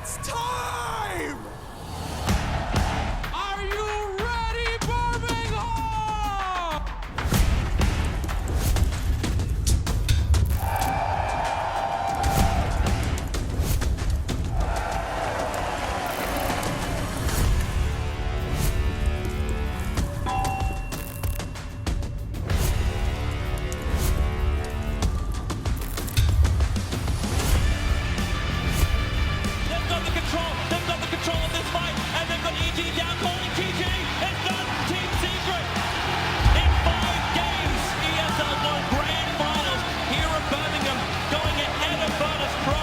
It's time! Are you ready, Birmingham? They've got the control of this fight, and they've got EG down calling TG. It's done, Team Secret. In 5 games, ESL won Grand Finals here at Birmingham, going ahead of Virtus Pro.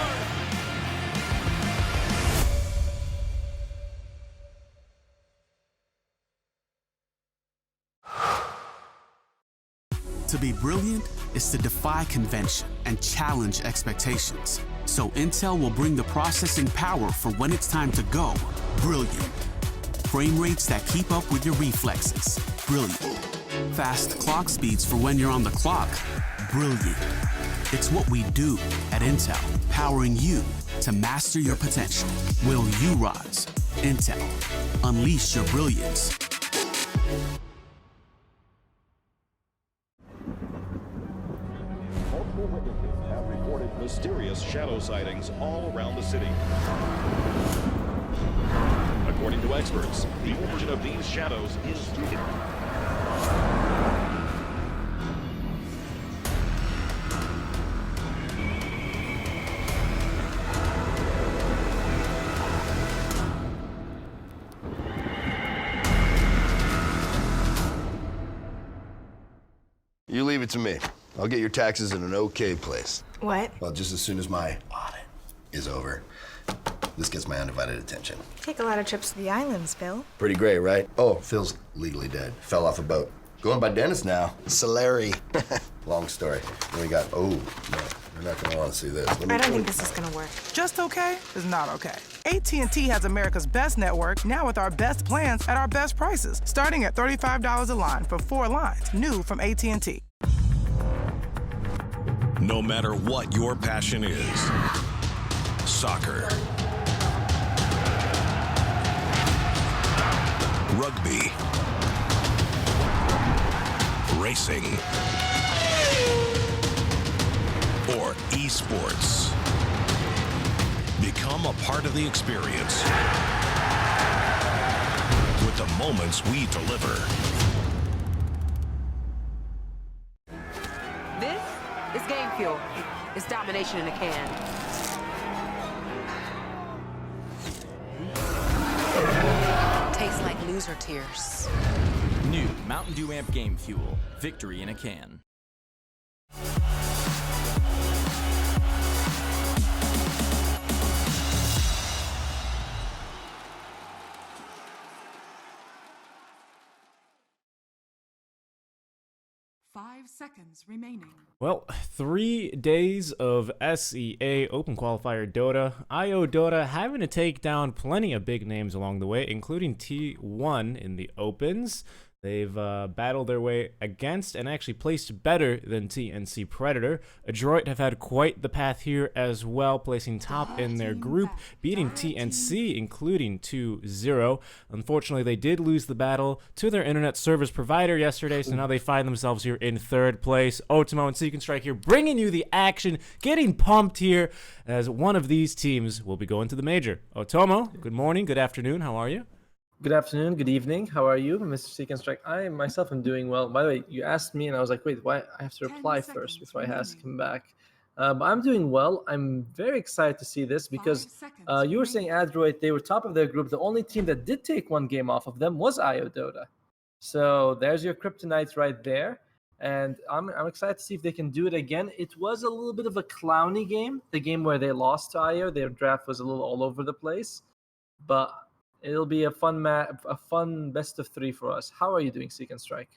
To be brilliant is to defy convention and challenge expectations. So Intel will bring the processing power for when it's time to go brilliant. Frame rates that keep up with your reflexes. Brilliant. Fast clock speeds for when you're on the clock. Brilliant. It's what we do at Intel, powering you to master your potential. Will you rise? Intel. Unleash your brilliance. Multiple witnesses have reported mysterious shadow sightings all around the city. According to experts, the origin of these shadows is You leave it to me. I'll get your taxes in an okay place. What? Well, just as soon as my audit is over, this gets my undivided attention. Take a lot of trips to the islands, Phil. Pretty great, right? Oh, Phil's legally dead. Fell off a boat. Going by Dennis now. Solari. Long story. Then we got, oh, no, you're not gonna want to see this. I don't think this is gonna work. Just okay is not okay. AT&T has America's best network, now with our best plans at our best prices, starting at $35 a line for 4 lines, new from AT&T. No matter what your passion is, soccer, rugby, racing, or esports, become a part of the experience with the moments we deliver. This is Game Fuel. It's domination in a can. Tastes like loser tears. New Mountain Dew Amp Game Fuel. Victory in a can. Five seconds remaining. Well, 3 days of SEA Open Qualifier Dota. IO Dota having to take down plenty of big names along the way, including T1 in the Opens. They've battled their way against and actually placed better than TNC Predator. Adroit have had quite the path here as well, placing top in their group, beating TNC, including 2-0. Unfortunately, they did lose the battle to their internet service provider yesterday, so now they find themselves here in 3rd place. Otomo and Seek and Strike here, bringing you the action, getting pumped here, as one of these teams will be going to the major. Otomo, good morning, good afternoon, how are you? Good afternoon, good evening. How are you, Mr. Seek and Strike? I myself am doing well. By the way, you asked me, and I was like, wait, why? I have to reply first before I ask him back. But I'm doing well. I'm very excited to see this because you were saying Adroit, they were top of their group. The only team that did take 1 game off of them was IO Dota. So there's your kryptonite right there. And I'm excited to see if they can do it again. It was a little bit of a clowny game, the game where they lost to IO. Their draft was a little all over the place. But it'll be a fun best of 3 for us. How are you doing, Seek and Strike?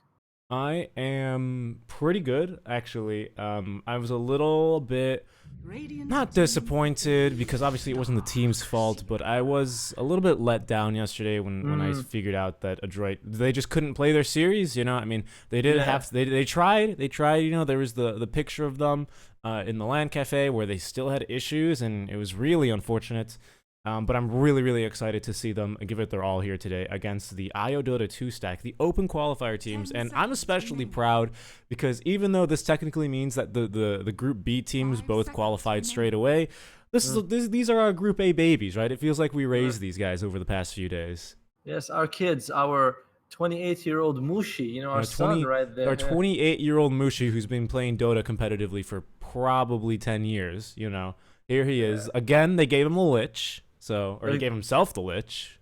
I am pretty good, actually. I was a little bit not disappointed because obviously it wasn't the team's fault, but I was a little bit let down yesterday when I figured out that Adroit, they just couldn't play their series. You know, I mean, they did have they tried. You know, there was the picture of them in the LAN cafe where they still had issues, and it was really unfortunate. But I'm really, really excited to see them give it their all here today against the IO Dota 2 stack, the open qualifier teams. And I'm especially proud because even though this technically means that the Group B teams both qualified straight away, these are our Group A babies, right? It feels like we raised these guys over the past few days. Yes, our kids, our 28-year-old Mushi, you know, our son right there. Our 28-year-old Mushi who's been playing Dota competitively for probably 10 years, you know. Here he is. Again, they gave him a Lich. Or he gave himself the Lich.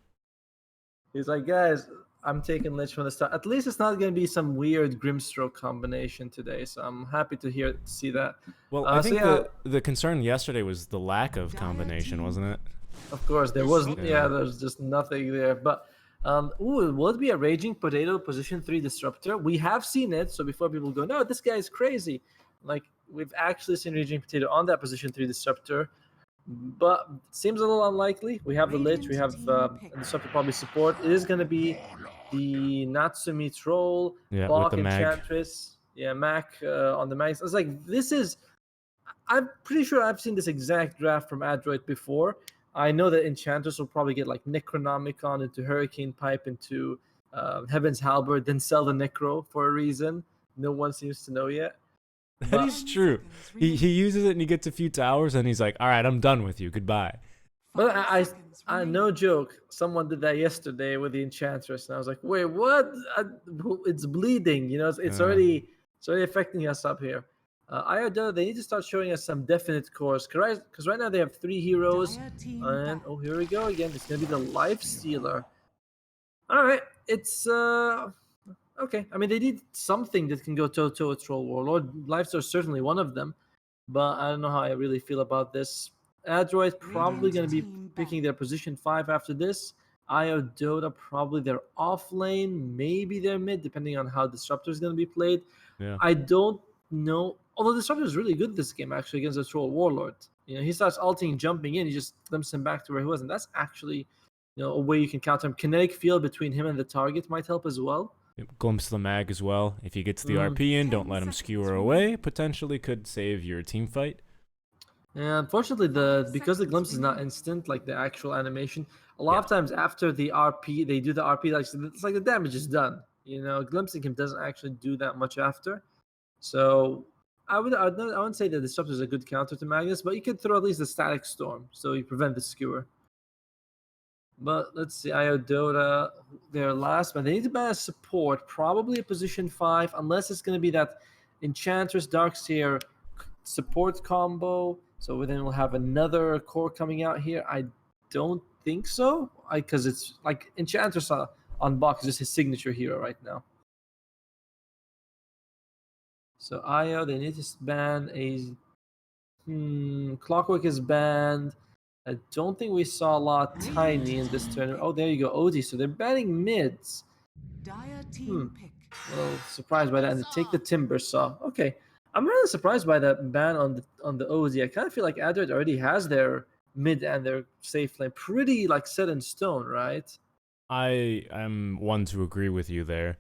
He's like, guys, I'm taking Lich from the start. At least it's not going to be some weird Grimstroke combination today, so I'm happy to see that. Well, I think the concern yesterday was the lack of combination, wasn't it? Of course, there wasn't. Yeah, there's just nothing there. But, will it be a Raging Potato position 3 disruptor? We have seen it, so before people go, no, this guy is crazy. Like, we've actually seen Raging Potato on that position 3 disruptor. But it seems a little unlikely. We have the Lich, we have the Disruptor probably support. It is going to be the Natsumi Troll, Bach Enchantress, Mac on the Mags. It's like, I'm pretty sure I've seen this exact draft from Adroit before. I know that Enchantress will probably get like Necronomicon into Hurricane Pipe into Heaven's Halberd, then sell the Necro for a reason. No one seems to know yet. That is true. He uses it and he gets a few towers and he's like, all right, I'm done with you. Goodbye. But I no joke. Someone did that yesterday with the Enchantress, and I was like, wait, what? It's bleeding. You know, it's already affecting us up here. Ioda, they need to start showing us some definite cores. Because right now they have 3 heroes. And, oh, here we go again. It's going to be the Life Stealer. All right. It's... Okay, I mean, they need something that can go toe-to-toe with Troll Warlord. Lifesteal is certainly one of them, but I don't know how I really feel about this. Adroit probably going to be picking their position 5 after this. IO Dota probably their off lane, maybe their mid, depending on how Disruptor is going to be played. Yeah. I don't know. Although Disruptor is really good this game, actually, against the Troll Warlord. You know, he starts ulting, jumping in, he just limps him back to where he was, and that's actually, you know, a way you can counter him. Kinetic field between him and the target might help as well. Glimpse the mag as well. If he gets the RP in, don't let him skewer away. Potentially could save your team fight. Yeah, unfortunately, because the glimpse is not instant, like the actual animation, a lot of times after the RP, they do the RP, like it's like the damage is done. You know, glimpsing him doesn't actually do that much after. So I wouldn't say that Disruptor is a good counter to Magnus, but you could throw at least the Static Storm, so you prevent the skewer. But let's see, IO Dota, their last, but they need to ban a support, probably a position 5, unless it's going to be that Enchantress Darkseer support combo. So then we'll have another core coming out here. I don't think so, because it's like Enchantress on box is just his signature hero right now. So IO, they need to ban a Clockwork is banned. I don't think we saw a lot Tiny in this tournament. Oh, there you go, OD. So they're banning mids. A little surprised by that. And they take the Timber Saw. Okay, I'm really surprised by that ban on the OD. I kind of feel like Adroit already has their mid and their safe lane pretty like set in stone, right? I am one to agree with you there.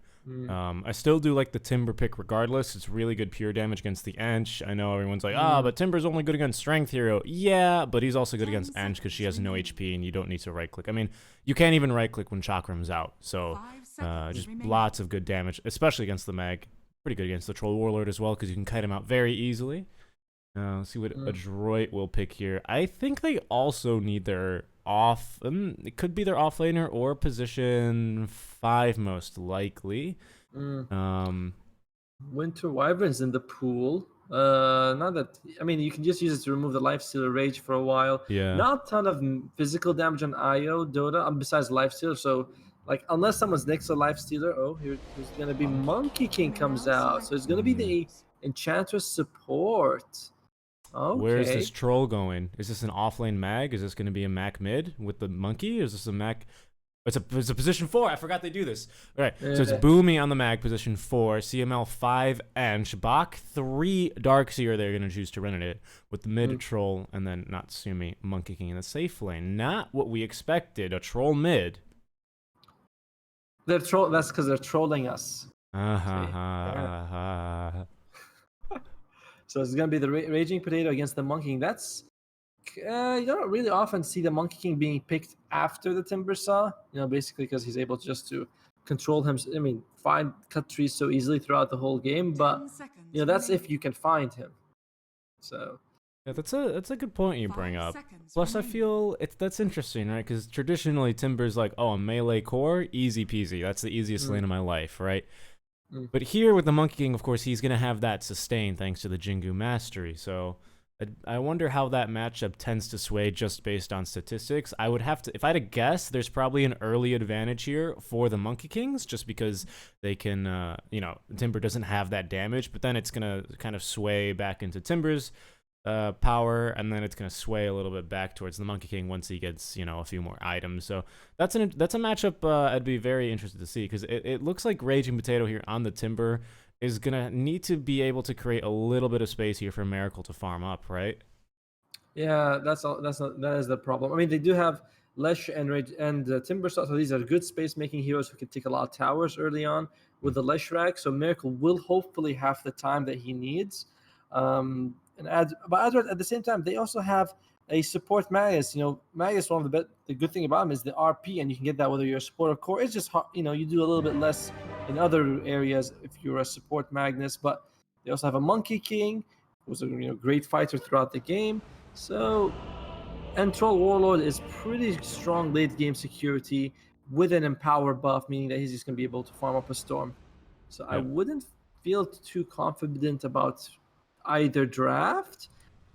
I still do like the Timber pick regardless. It's really good pure damage against the Anch. I know everyone's like, but Timber's only good against Strength Hero. Yeah, but he's also good against Anch because she has no HP and you don't need to right-click. I mean, you can't even right-click when Chakram's out. So just lots of good damage, especially against the Mag. Pretty good against the Troll Warlord as well because you can kite him out very easily. Let's see what Adroit will pick here. I think they also need their off. It could be their offlaner or position 5 most likely. Winter Wyvern's in the pool. Not that, I mean, you can just use it to remove the Lifestealer Rage for a while. Yeah. Not a ton of physical damage on IO Dota besides Lifestealer. So, like, unless someone's next to Lifestealer, here's gonna be Monkey King comes out. So it's gonna be the Enchantress support. Okay. Where's this troll going? Is this an offlane mag? Is this going to be a Mac mid with the monkey? Is this a Mac? It's a position 4. I forgot they do this. All right. So it's Boomy on the mag, position 4. CML 5 Anch. Bach 3 Darkseer. They're going to choose to run it with the mid troll and then Natsumi Monkey King in the safe lane. Not what we expected. A troll mid. That's because they're trolling us. So it's going to be the Raging Potato against the Monkey King. That's You don't really often see the Monkey King being picked after the Timber Saw. Basically because he's able just to control him. I mean, cut trees so easily throughout the whole game. But that's if you can find him. So. Yeah, that's a good point you bring up. Plus, I feel that's interesting, right? Because traditionally, Timber's like, oh, a melee core, easy peasy. That's the easiest lane of my life, right? But here with the Monkey King, of course, he's gonna have that sustain thanks to the Jingu Mastery. So I wonder how that matchup tends to sway just based on statistics. I would have to, if I had to guess, there's probably an early advantage here for the Monkey Kings, just because they can, Timber doesn't have that damage, but then it's gonna kind of sway back into Timber's power, and then it's going to sway a little bit back towards the Monkey King once he gets, a few more items. So that's a matchup I'd be very interested to see, because it looks like Raging Potato here on the Timber is going to need to be able to create a little bit of space here for Miracle to farm up, right? Yeah, that is the problem. I mean, they do have Lesh and Timber Saw, so these are good space-making heroes who can take a lot of towers early on with the Lesh rack, so Miracle will hopefully have the time that he needs. But Adroid, at the same time, they also have a support Magus. Magus, the good thing about him is the RP, and you can get that whether you're a support or core. It's just, you do a little bit less in other areas if you're a support Magnus. But they also have a Monkey King, who's a great fighter throughout the game. So, and Troll Warlord is pretty strong late game security with an Empower buff, meaning that he's just going to be able to farm up a Storm. So I wouldn't feel too confident about either draft,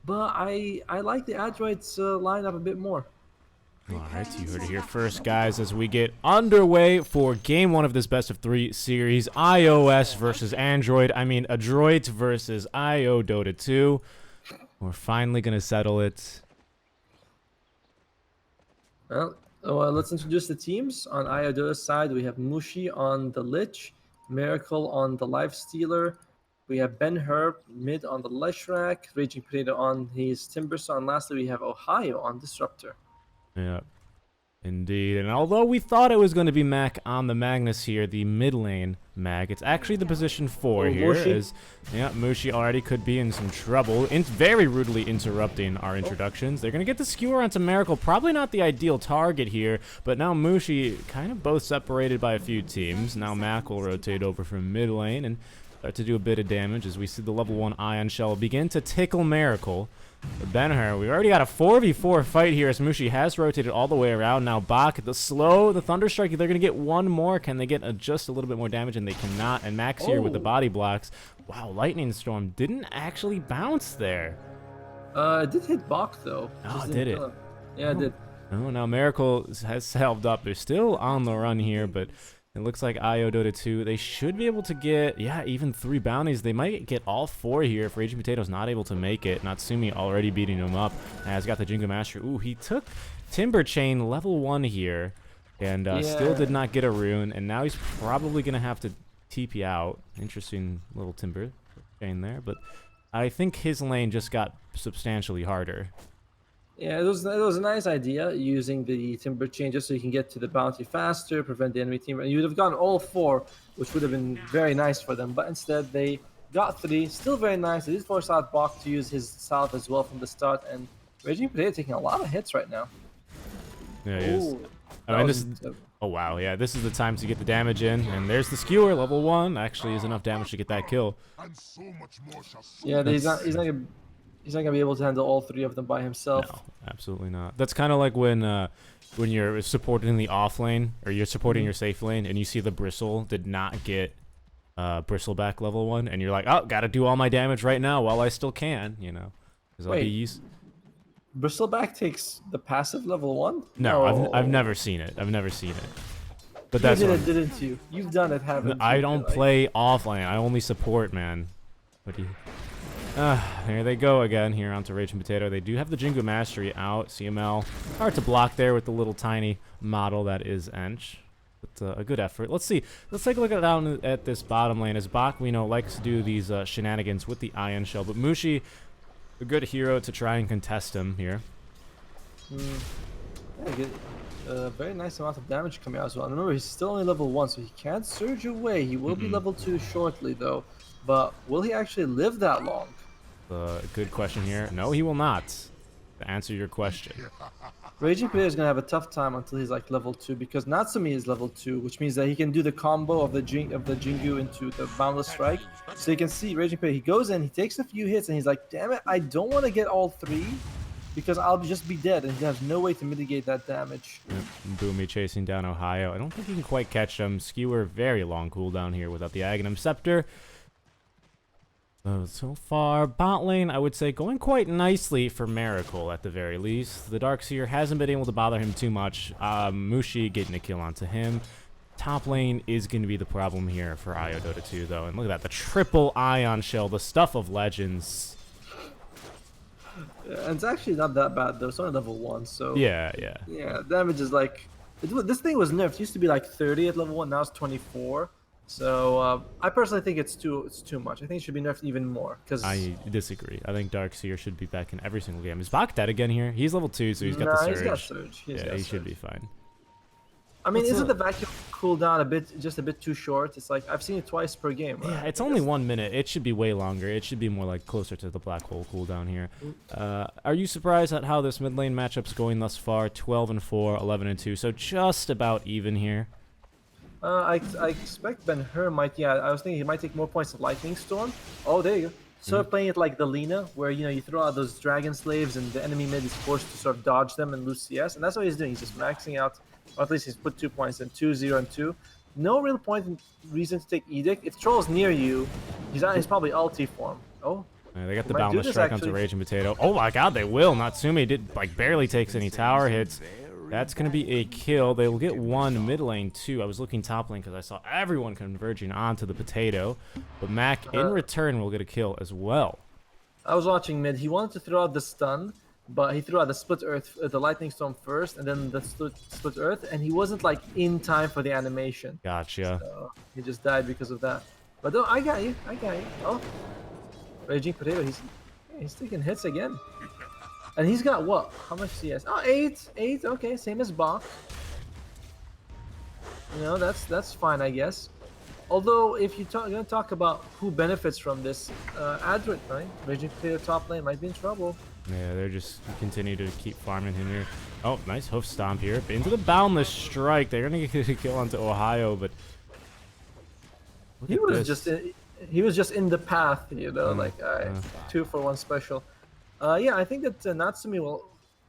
but I like the Adroid's lineup a bit more. Alright, you heard it here first, guys, as we get underway for game 1 of this best of 3 series, iOS versus Android. I mean, Adroit versus IO Dota 2. We're finally gonna settle it. Well, let's introduce the teams. On IO Dota's side, we have Mushi on the Lich, Miracle on the Lifestealer. We have Ben-Hur mid on the Leshrac, Raging Potato on his Timber Saw, and lastly we have Ohio on Disruptor. Yeah, indeed. And although we thought it was going to be Mac on the Magnus here, the mid lane Mag, it's actually the position 4 here. Mushi already could be in some trouble, very rudely interrupting our introductions. They're going to get the skewer onto Miracle, probably not the ideal target here, but now Mushi kind of both separated by a few teams. Now Mac will rotate over from mid lane and start to do a bit of damage as we see the level 1 Ion Shell begin to tickle Miracle. Ben-Hur, we already got a 4v4 fight here as Mushi has rotated all the way around. Now Bach, the Thunderstrike, they're going to get one more. Can they get just a little bit more damage? And they cannot. And Max here with the body blocks. Wow, Lightning Storm didn't actually bounce there. It did hit Bach, though. Oh, did it? Yeah, it did. Oh, now Miracle has held up. They're still on the run here, but it looks like IO Dota 2, they should be able to get, even 3 bounties. They might get all 4 here if Raging Potato's not able to make it. Natsumi already beating him up. Has got the Jingu Mastery. Ooh, he took Timber Chain level 1 here and still did not get a rune. And now he's probably going to have to TP out. Interesting little Timber Chain there. But I think his lane just got substantially harder. Yeah, it was a nice idea using the Timber Chain just so you can get to the bounty faster, prevent the enemy team. And you would have gotten all 4, which would have been very nice for them. But instead, they got 3. Still very nice. They did force out Bach to use his salve as well from the start. And Raging Potato taking a lot of hits right now. Yeah, he is. Oh, wow. Yeah, this is the time to get the damage in. And there's the skewer, level 1. Actually is enough damage to get that kill. Yeah, he's not going to be able to handle all 3 of them by himself. No, absolutely not. That's kind of like when you're supporting the off lane, or you're supporting your safe lane, and you see the Bristle did not get Bristleback level 1, and you're like, oh, gotta do all my damage right now while I still can, Because I'll be used. Bristleback takes the passive level 1? No, I've never seen it. I've never seen it. But that's you did it, didn't you? You've done it, haven't you? I don't play offlane. I only support, man. What do you... Here they go again here onto Raging Potato. They do have the Jingu Mastery out. CML hard to block there with the little tiny model that is Ench. But a good effort. Let's see. Let's take a look down at this bottom lane as Bach, we know, likes to do these shenanigans with the Ion Shell. But Mushi, a good hero to try and contest him here. Yeah, get a very nice amount of damage coming out as well. And remember, he's still only level 1, so he can't surge away. He will be level 2 shortly, though. But will he actually live that long? Good question here. No, he will not. to answer your question. Raging Potato is gonna have a tough time until he's like level 2 because Natsumi is level 2, which means that he can do the combo of the Jingu into the Boundless Strike. So you can see Raging Potato. He goes in, he takes a few hits, and he's like, "Damn it, I don't want to get all 3, because I'll just be dead," and he has no way to mitigate that damage. Yep. Boomy chasing down Ohio. I don't think he can quite catch him. Skewer very long cooldown here without the Aghanim Scepter. So far, bot lane, I would say, going quite nicely for Miracle at the very least. The Darkseer hasn't been able to bother him too much. Mushi getting a kill onto him. Top lane is going to be the problem here for IO Dota 2, though. And look at that, the triple Ion Shell, the stuff of legends. Yeah, and it's actually not that bad, though. It's only level 1, so... Yeah. Yeah, damage is like... This thing was nerfed. It used to be like 30 at level 1, now it's 24. So I personally think it's too much. I think it should be nerfed even more. I disagree. I think Darkseer should be back in every single game. Is Bach dead again here? He's level 2, so he's got the Surge. He's got Surge. He should be fine. I mean, isn't the vacuum cooldown just a bit too short? It's like, I've seen it twice per game. Right? Yeah, it's only 1 minute. It should be way longer. It should be more like closer to the Black Hole cooldown here. Are you surprised at how this mid lane matchup's going thus far? 12-4, 11-2, so just about even here. I expect Ben-Hur might, I was thinking he might take more points of Lightning Storm. Oh, there you go. Sort of playing it like the Lina, where, you throw out those Dragon Slaves and the enemy mid is forced to sort of dodge them and lose CS. And that's what he's doing. He's just maxing out, or at least he's put 2 points in, 2, 0, and 2. No real reason to take Edict. If Troll's near you, he's probably ulti form. Oh. Yeah, they got the Boundless Strike onto Raging Potato. Oh my god, they will. Natsumi did, barely takes any tower hits. That's going to be a kill. They will get 1 mid lane, too. I was looking top lane because I saw everyone converging onto the Potato. But Mac, in return, will get a kill as well. I was watching mid. He wanted to throw out the stun, but he threw out the Split Earth, the Lightning Storm first, and then the Split Earth, and he wasn't, like, in time for the animation. Gotcha. So he just died because of that. But no, I got you. Oh. Raging Potato, he's taking hits again. And he's got what? How much CS? Oh, 8. Okay, same as Bach. That's fine, I guess. Although, if you're going to talk about who benefits from this, Adrit, right? Raging Potato top lane might be in trouble. Yeah, they're just continue to keep farming him here. Oh, nice hoof stomp here. Into the Boundless Strike. They're going to get a kill onto Ohio, but... He was just in the path, like, all right, 2 for 1 special. Yeah, I think that Natsumi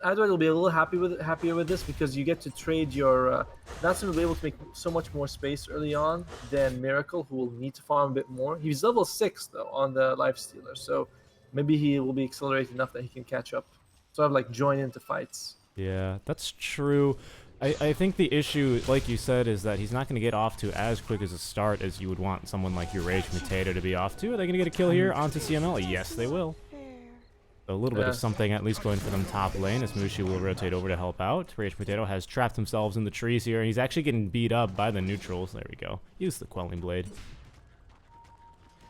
Adroid will be a little happier with this because you get to trade your... Natsumi will be able to make so much more space early on than Miracle, who will need to farm a bit more. He's level 6, though, on the Lifestealer, so maybe he will be accelerated enough that he can catch up. Sort of like join into fights. Yeah, that's true. I think the issue, like you said, is that he's not going to get off to as quick as a start as you would want someone like your Rage Potato to be off to. Are they going to get a kill here onto CML? Yes, they will. A little bit of something at least going for them top lane as Mushi will rotate over to help out. Rage Potato has trapped themselves in the trees here. He's actually getting beat up by the neutrals. There we go. Use the Quelling Blade.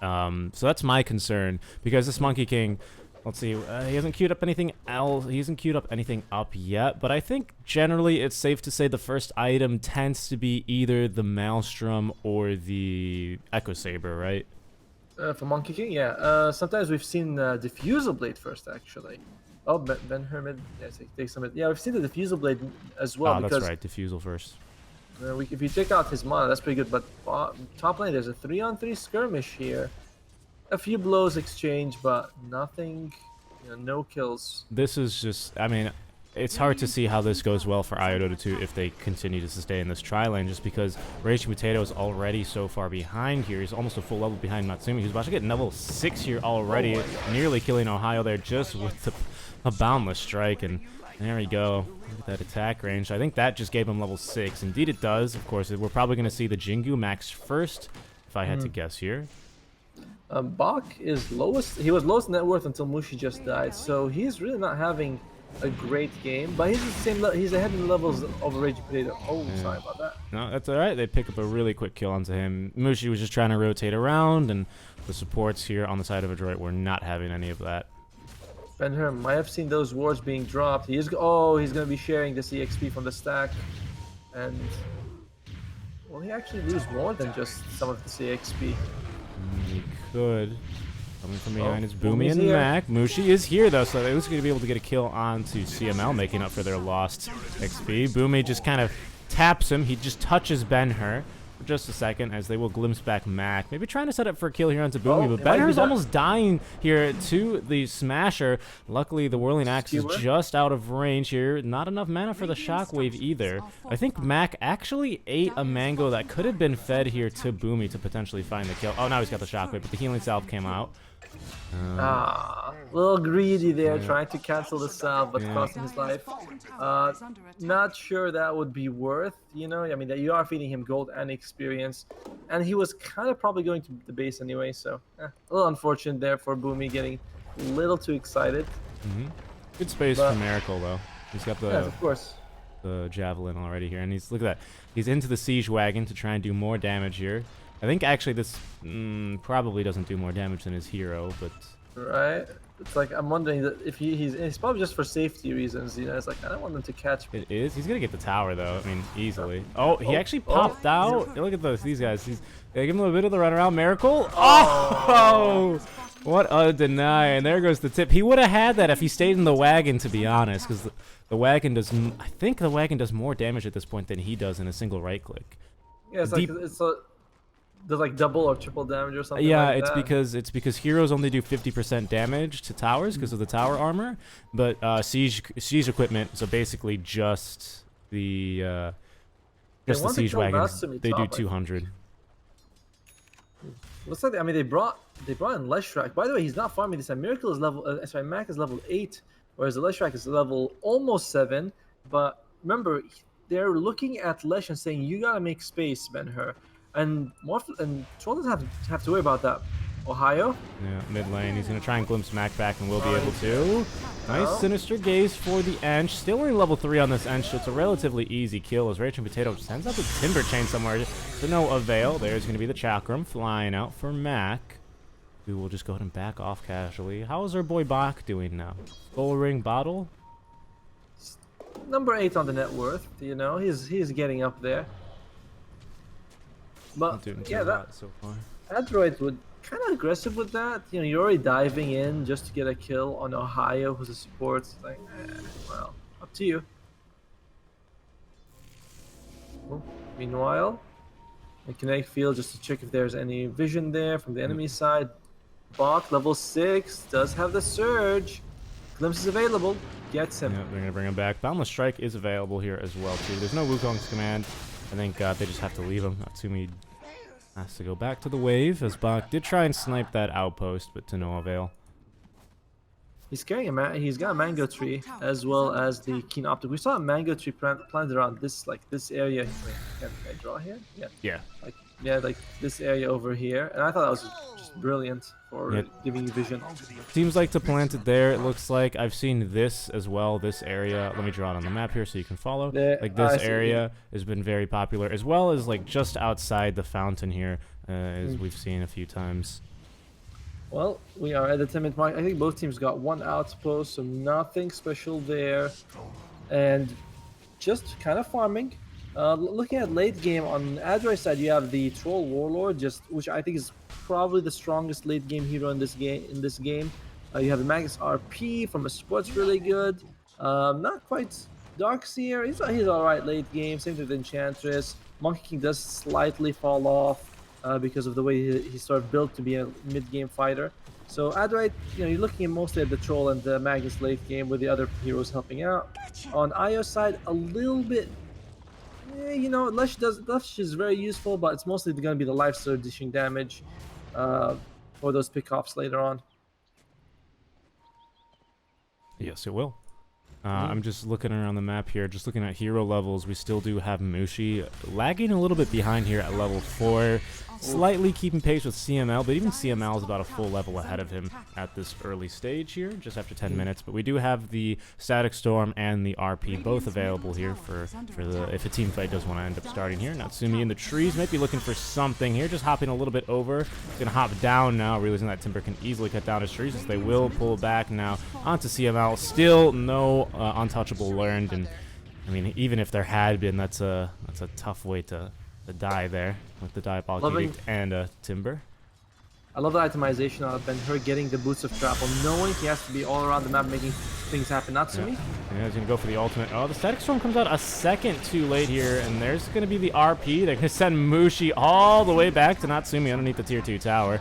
So that's my concern because this Monkey King, let's see, he hasn't queued up anything else. He hasn't queued up anything up yet, but I think generally it's safe to say the first item tends to be either the Maelstrom or the Echo Saber, right? For Monkey King, yeah. Sometimes we've seen Diffusal Blade first, actually. Oh, Ben Hermit, yeah, take some. Yeah, we've seen the Diffusal Blade as well. Oh, that's right, Diffusal first. If you take out his mana, that's pretty good. But top lane, there's a 3-on-3 skirmish here. A few blows exchanged, but nothing, no kills. This is just, I mean, it's hard to see how this goes well for IO Dota 2 if they continue to sustain this tri-lane, just because Raging Potato is already so far behind here. He's almost a full level behind Natsumi. He's about to get level 6 here already, nearly killing Ohio there just with a Boundless Strike, and there we go. Look at that attack range. I think that just gave him level 6. Indeed it does. Of course, we're probably going to see the Jingu max first, if I had to guess here. Bach is lowest. He was lowest net worth until Mushi just died, so he's really not having a great game, but he's the same. He's ahead in the levels of Raging Potato. Oh, yeah. Sorry about that. No, that's all right. They pick up a really quick kill onto him. Mushi was just trying to rotate around, and the supports here on the side of Adroit were not having any of that. Ben-Hur might have seen those wards being dropped. He's going to be sharing this EXP from the stack, and will he actually lose more than just some of this EXP? He could. Coming from behind is Boomy and Mac. Mushi is here, though, so they're going to be able to get a kill onto CML, making up for their lost XP. Boomy just kind of taps him. He just touches Ben-Hur for just a second, as they will glimpse back Mac. Maybe trying to set up for a kill here onto Boomy, but Ben-Hur's almost dying here to the Smasher. Luckily, the Whirling Axe is just out of range here. Not enough mana for the Shockwave either. I think Mac actually ate a mango that could have been fed here to Boomy to potentially find the kill. Oh, now he's got the Shockwave, but the healing salve came out. A little greedy there, trying to cancel the salve, but costing his life. Not sure that would be worth, you know. I mean, that you are feeding him gold and experience, and he was kind of probably going to the base anyway. So a little unfortunate there for Boomy, getting a little too excited. Good space for Miracle though. He's got the of course the javelin already here, and he's look at that. He's into the siege wagon to try and do more damage here. I think actually this probably doesn't do more damage than his hero, but right. It's like I'm wondering that if he's probably just for safety reasons. You know, it's like I don't want them to catch me. It is. He's gonna get the tower though. I mean, easily. Oh, he actually popped out. Look at these guys. They give him a bit of the runaround. Miracle. Oh, what a deny! And there goes the tip. He would have had that if he stayed in the wagon, to be honest, because the wagon does. I think the wagon does more damage at this point than he does in a single right click. Yeah, it's like does like double or triple damage or something. Yeah, like it's because heroes only do 50% damage to towers because of the tower armor, but siege equipment, so basically just the siege wagons, they do 200. Looks like they brought in Leshrac. By the way, he's not farming this time. Miracle is level Mac is level 8, whereas the Leshrac is level almost 7. But remember, they're looking at Lesh and saying, "You gotta make space, Ben-Hur." And Troll doesn't have to worry about that. Ohio? Yeah, mid lane. He's going to try and glimpse Mac back and will be able to. Nice Sinister Gaze for the Ench. Still only level 3 on this Ench, so it's a relatively easy kill as Raging Potato sends out the Timber Chain somewhere to no avail. There's going to be the Chakram flying out for Mac, who will just go ahead and back off casually. How is our boy Bach doing now? Skull Ring Bottle? Number 8 on the net worth. You know, he's getting up there. But yeah, that so far. Adroit would kind of aggressive with that. You know, you're already diving in just to get a kill on Ohio, who's a support. It's like, well, up to you. Well, meanwhile, the kinetic field just to check if there's any vision there from the enemy side. Bach, level 6, does have the surge. Glimpse is available. Gets him. Yeah, they're going to bring him back. Boundless Strike is available here as well, too. There's no Wukong's command. I think they just have to leave him. Natsumi has to go back to the wave, as Bach did try and snipe that outpost, but to no avail. He's carrying he's got a mango tree as well as the keen optic. We saw a mango tree planted around this area. Can I draw here? Yeah. Yeah. Like this area over here, and I thought that was just brilliant for giving you vision. Seems like to plant it there. It looks like I've seen this as well. This area. Let me draw it on the map here so you can follow. Like this area has been very popular, as well as like just outside the fountain here, as we've seen a few times. Well, we are at the 10-minute mark. I think both teams got one outpost, so nothing special there, and just kind of farming. Looking at late game on Adroit's side, you have the Troll Warlord, which I think is probably the strongest late game hero in this game. You have the Magus RP from a sports really good. Not quite Darkseer. He's all right late game. Same with Enchantress. Monkey King does slightly fall off because of the way he's sort of built to be a mid game fighter. So Adroit, you're looking mostly at the Troll and the Magus late game with the other heroes helping out. On Io's side, a little bit. Lesh is very useful, but it's mostly going to be the life surge dishing damage for those pickoffs later on. Yes, it will. I'm just looking around the map here, just looking at hero levels. We still do have Mushi lagging a little bit behind here at level 4. Slightly keeping pace with CML, but even CML is about a full level ahead of him at this early stage here, just after 10 minutes. But we do have the Static Storm and the RP both available here for if a team fight does want to end up starting here. Natsumi in the trees might be looking for something here, just hopping a little bit over. He's going to hop down now, realizing that Timber can easily cut down his trees, as they will pull back now onto CML. Still no untouchable learned, and I mean, even if there had been, that's a tough way to die there with the Diabolic Edict and Timber. I love the itemization of Ben Hur getting the boots of travel, knowing he has to be all around the map making things happen. Natsumi? Yeah, he's going to go for the ultimate. Oh, the Static Storm comes out a second too late here, and there's going to be the RP. They're going to send Mushi all the way back to Natsumi underneath the tier 2 tower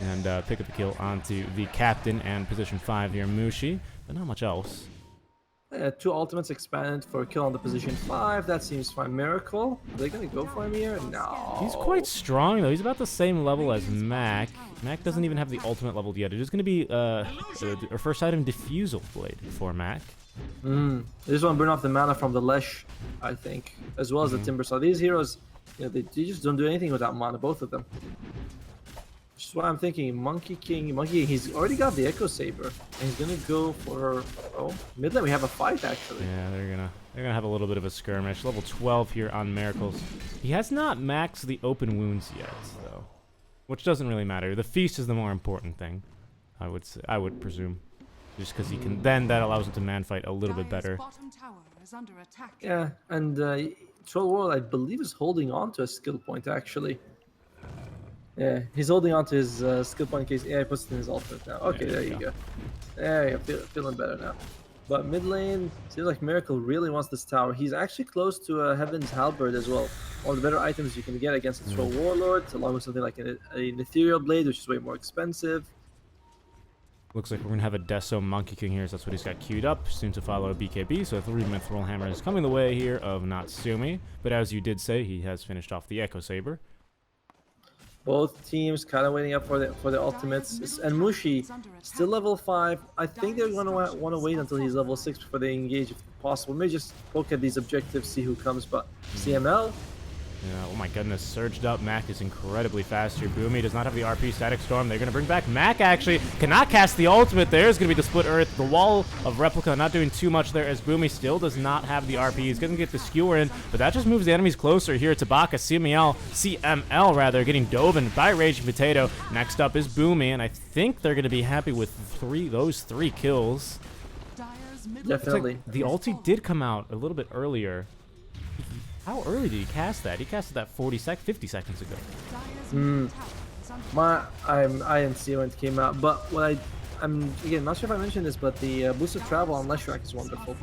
and pick up the kill onto the captain and position 5 here, Mushi, but not much else. 2 ultimates expanded for a kill on the position 5. That seems fine. Miracle? Are they going to go for him here? No. He's quite strong, though. He's about the same level as Mac. Mac doesn't even have the ultimate level yet. It is going to be our first item, Diffusal Blade for Mac. They just want to burn off the mana from the Lesh, I think, as well as the Timber Saw. These heroes, you know, they just don't do anything without mana, both of them. Which is why I'm thinking Monkey King, he's already got the Echo Saber, and he's gonna go for mid lane. We have a fight actually. Yeah, they're gonna have a little bit of a skirmish. Level 12 here on Miracles. He has not maxed the open wounds yet, though, which doesn't really matter. The feast is the more important thing, I would presume, just because he can. Then that allows him to man fight a little bit better. Yeah, and Troll World, I believe, is holding on to a skill point actually. Yeah, he's holding on to his skill point in case AI puts it in his ultimate now. Okay, there you go. There you go, feeling better now. But mid lane, seems like Miracle really wants this tower. He's actually close to a Heaven's Halberd as well. One of the better items you can get against a Troll Warlord, along with something like an Ethereal Blade, which is way more expensive. Looks like we're going to have a Deso Monkey King here, so that's what he's got queued up. Soon to follow BKB, so a 3 Mithril Hammer is coming the way here of Natsumi. But as you did say, he has finished off the Echo Saber. Both teams kind of waiting up for the ultimates. And Mushi, still level 5. I think they're going to want to wait until he's level 6 before they engage if possible. Maybe just poke at these objectives, see who comes. But CML... Yeah, oh my goodness, surged up. Mac is incredibly fast here. Boomy does not have the RP. Static Storm, they're going to bring back Mac, actually. Cannot cast the ultimate. There's going to be the Split Earth. The Wall of Replica not doing too much there as Boomy still does not have the RP. He's going to get the Skewer in, but that just moves the enemies closer here. Tabaka, CML rather, getting Doven by Raging Potato. Next up is Boomy, and I think they're going to be happy with those 3 kills. Definitely. Like the ulti did come out a little bit earlier. How early did he cast that? He casted that 50 seconds ago. I didn't see when it came out, but what I'm again not sure if I mentioned this, but the boost of travel on Leshrac is wonderful.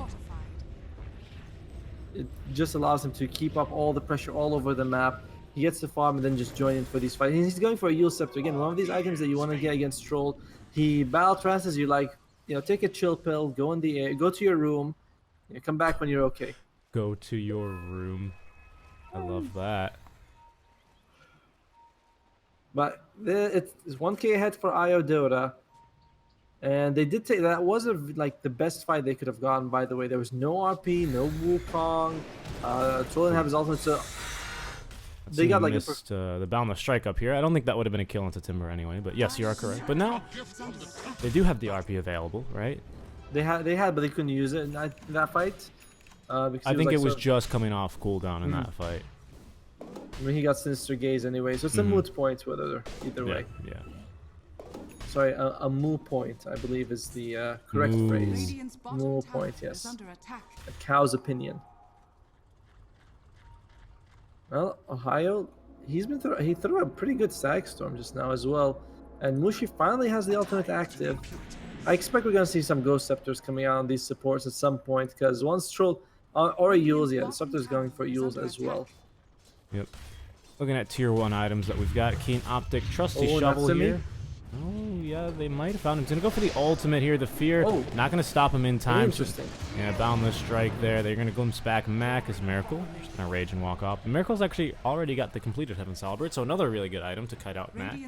It just allows him to keep up all the pressure all over the map. He gets to farm and then just join in for these fights. He's going for a Yule Scepter again. One of these items that you want to get against Troll. He battle trances you like, you know, take a chill pill, go in the air, go to your room, come back when you're okay. Go to your room. I love that. But it's 1k ahead for IO Dota. And they did take that was like the best fight they could have gotten, by the way. There was no RP, no Wukong. Troll didn't have his ultimate, so they got like missed, the Boundless Strike up here. I don't think that would have been a kill into Timber anyway, but yes, you are correct. But now they do have the RP available, right? They had, but they couldn't use it in that fight. I think it was just coming off cooldown in that fight. I mean, he got Sinister Gaze anyway, so it's a moot point either way. Yeah. Sorry, a moo point, I believe, is the correct phrase. Moo point, yes. A cow's opinion. Well, Ohio, he threw a pretty good Static Storm just now as well, and Mushi finally has the ultimate active. I expect we're gonna see some Ghost Scepters coming out on these supports at some point, because once Troll or a Yules, the Scepter's going for Yules as well. Yep. Looking at tier 1 items that we've got. Keen Optic, Trusty Shovel here. Oh, yeah, they might have found him. He's going to go for the ultimate here. The Fear, not going to stop him in time. Interesting. Yeah, Boundless Strike there. They're going to glimpse back Mac as Miracle. Just going to rage and walk off. Miracle's actually already got the completed Heaven's Halberd, so another really good item to kite out Mac.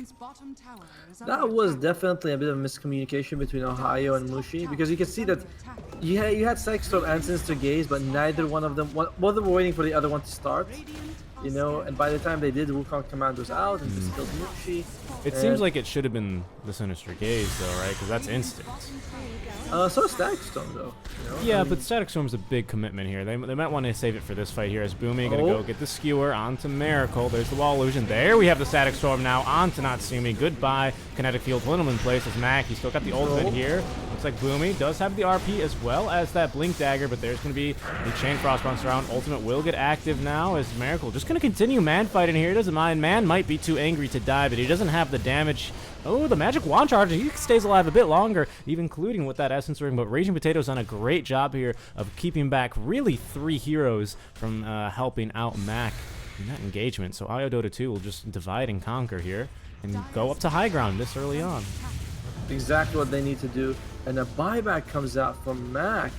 That was definitely a bit of miscommunication between Ohio and Mushi, because you can see that you had Static Storm and Sinister Gaze, but neither one of them, both of them were waiting for the other one to start. You know, and by the time they did, Wukong Command was out and just killed Mushi. It seems like it should have been the Sinister Gaze, though, right? Because that's instant. So is Static Storm, though. You know? Yeah, but Static Storm's a big commitment here. They might want to save it for this fight here as Boomy going to go get the Skewer onto Miracle. There's the Wall Illusion. There we have the Static Storm now onto Natsumi. Goodbye. Kinetic Field. Put him in place as Mac. He's still got the ultimate here. Looks like Boomy does have the RP as well as that Blink Dagger, but there's going to be the Chain Frost bounce around. Ultimate will get active now as Miracle just going to continue man fighting here. Doesn't mind. Man might be too angry to die, but he doesn't have the damage. Oh, the Magic Wand Charge. He stays alive a bit longer, even including with that Essence Ring, but Raging Potato's done a great job here of keeping back really 3 heroes from helping out Mac in that engagement. So IO Dota 2 will just divide and conquer here and go up to high ground this early on. Exactly what they need to do. And a buyback comes out from Mac.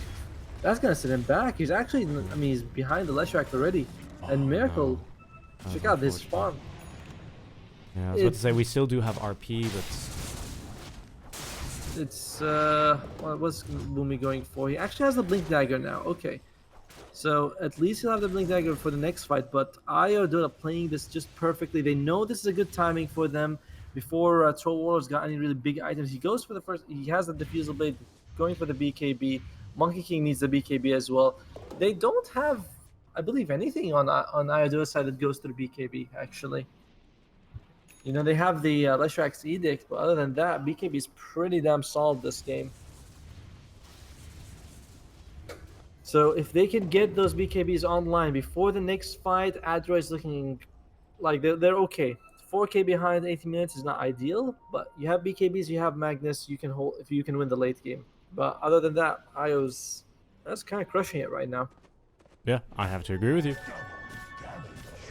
That's going to set him back. He's actually, I mean, he's behind the Leshrac already. And Miracle, check out this farm. Yeah, I was about to say, we still do have RP, but... It's, what's Boomy going for? He actually has the Blink Dagger now. Okay. So, at least he'll have the Blink Dagger for the next fight, but IO Dota playing this just perfectly. They know this is a good timing for them. Before Troll Warlord's got any really big items, he goes for the first... He has the Diffusal Blade, going for the BKB. Monkey King needs the BKB as well. They don't have, I believe, anything on IO Dota's side that goes to the BKB, actually. You know, they have the Leshrac's Edict, but other than that, BKB is pretty damn solid this game. So if they can get those BKBs online before the next fight, Adroid's looking like they're okay. 4K behind 80 minutes is not ideal, but you have BKBs, you have Magnus, you can hold if you can win the late game. But other than that, that's kind of crushing it right now. Yeah, I have to agree with you.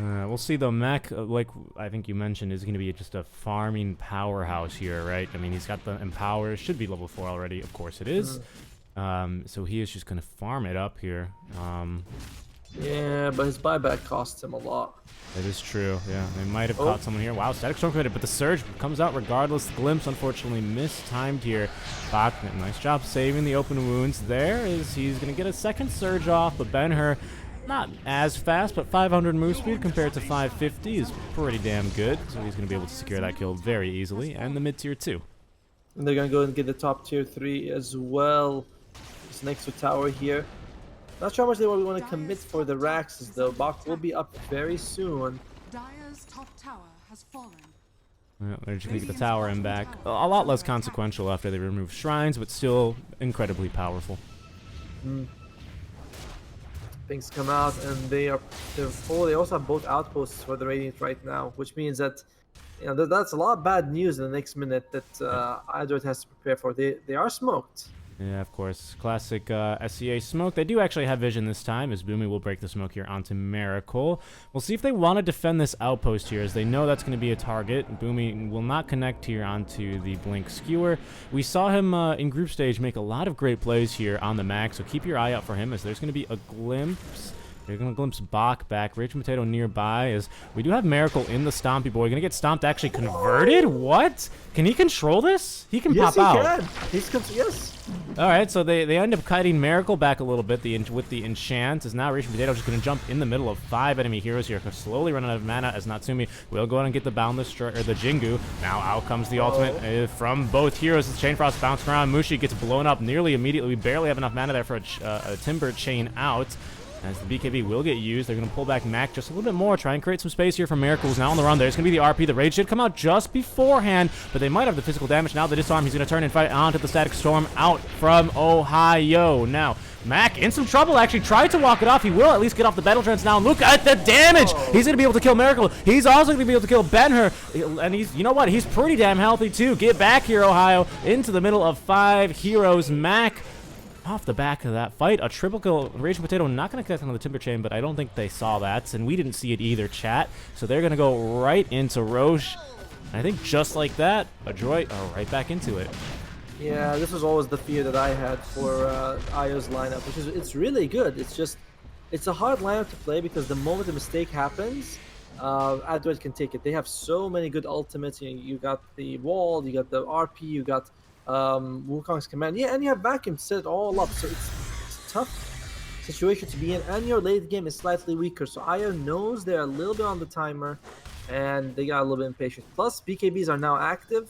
We'll see though. Mac, like I think you mentioned, is going to be just a farming powerhouse here, right? I mean, he's got the Empower, should be level 4 already. Of course it is. So he is just going to farm it up here. Yeah, but his buyback costs him a lot. That is true, yeah. They might have caught someone here. Wow, Static Storm committed, but the Surge comes out regardless. The Glimpse, unfortunately, mistimed here. Bach, nice job saving the open wounds there. He's going to get a second Surge off, but Ben-Hur, not as fast, but 500 move speed compared to 550 is pretty damn good. So he's going to be able to secure that kill very easily. And the mid-tier 2. And they're going to go and get the top tier 3 as well. It's next to tower here. Not sure how much they want to commit for the Raxes though. Bach will be up very soon. Dire's top tower has fallen. Well, they're just going to get the tower and back. A lot less consequential after they remove shrines, but still incredibly powerful. Things come out and they're full. They also have both outposts for the Radiant right now, which means that that's a lot of bad news in the next minute that Adroid has to prepare for. They are smoked. Yeah, of course. Classic SCA smoke. They do actually have vision this time, as Boomy will break the smoke here onto Miracle. We'll see if they want to defend this outpost here, as they know that's going to be a target. Boomy will not connect here onto the Blink Skewer. We saw him in group stage make a lot of great plays here on the Mac, so keep your eye out for him, as there's going to be a glimpse. They're going to glimpse Bach back. Raging Potato nearby, as we do have Miracle in the Stompy Boy. Going to get stomped, actually converted? What? Can he control this? He can pop out. Yes, he can. Yes. Alright, so they end up kiting Miracle back a little bit with the enchant, as now Raging Potato just going to jump in the middle of 5 enemy heroes here, slowly running out of mana, as Natsumi will go on and get the Boundless, or the Jingu. Now out comes the ultimate from both heroes. As Chain Frost bouncing around, Mushi gets blown up nearly immediately. We barely have enough mana there for a Timber Chain out. As the BKB will get used, they're going to pull back Mac just a little bit more, try and create some space here for Miracles. Now on the run, there's going to be the RP. The Rage should come out just beforehand, but they might have the physical damage. Now the Disarm, he's going to turn and fight onto the Static Storm out from Ohio. Now, Mac in some trouble, actually tried to walk it off. He will at least get off the Battle Trance now, and look at the damage! He's going to be able to kill Miracle. He's also going to be able to kill Ben-Hur, and he's, you know what, he's pretty damn healthy too. Get back here, Ohio, into the middle of 5 heroes. Mac off the back of that fight, a triple kill. Raging Potato not going to connect on the Timber Chain, but I don't think they saw that, and we didn't see it either, chat. So they're going to go right into Roche. I think just like that, Adroit are right back into it. Yeah, this was always the fear that I had for IO's lineup, which is it's really good. It's just, it's a hard lineup to play because the moment a mistake happens, Adroit can take it. They have so many good ultimates. You got the wall, you got the RP, you got Wukong's command, and you have vacuum to set it all up, so it's a tough situation to be in, and your late game is slightly weaker, so IO knows they're a little bit on the timer, and they got a little bit impatient. Plus, BKBs are now active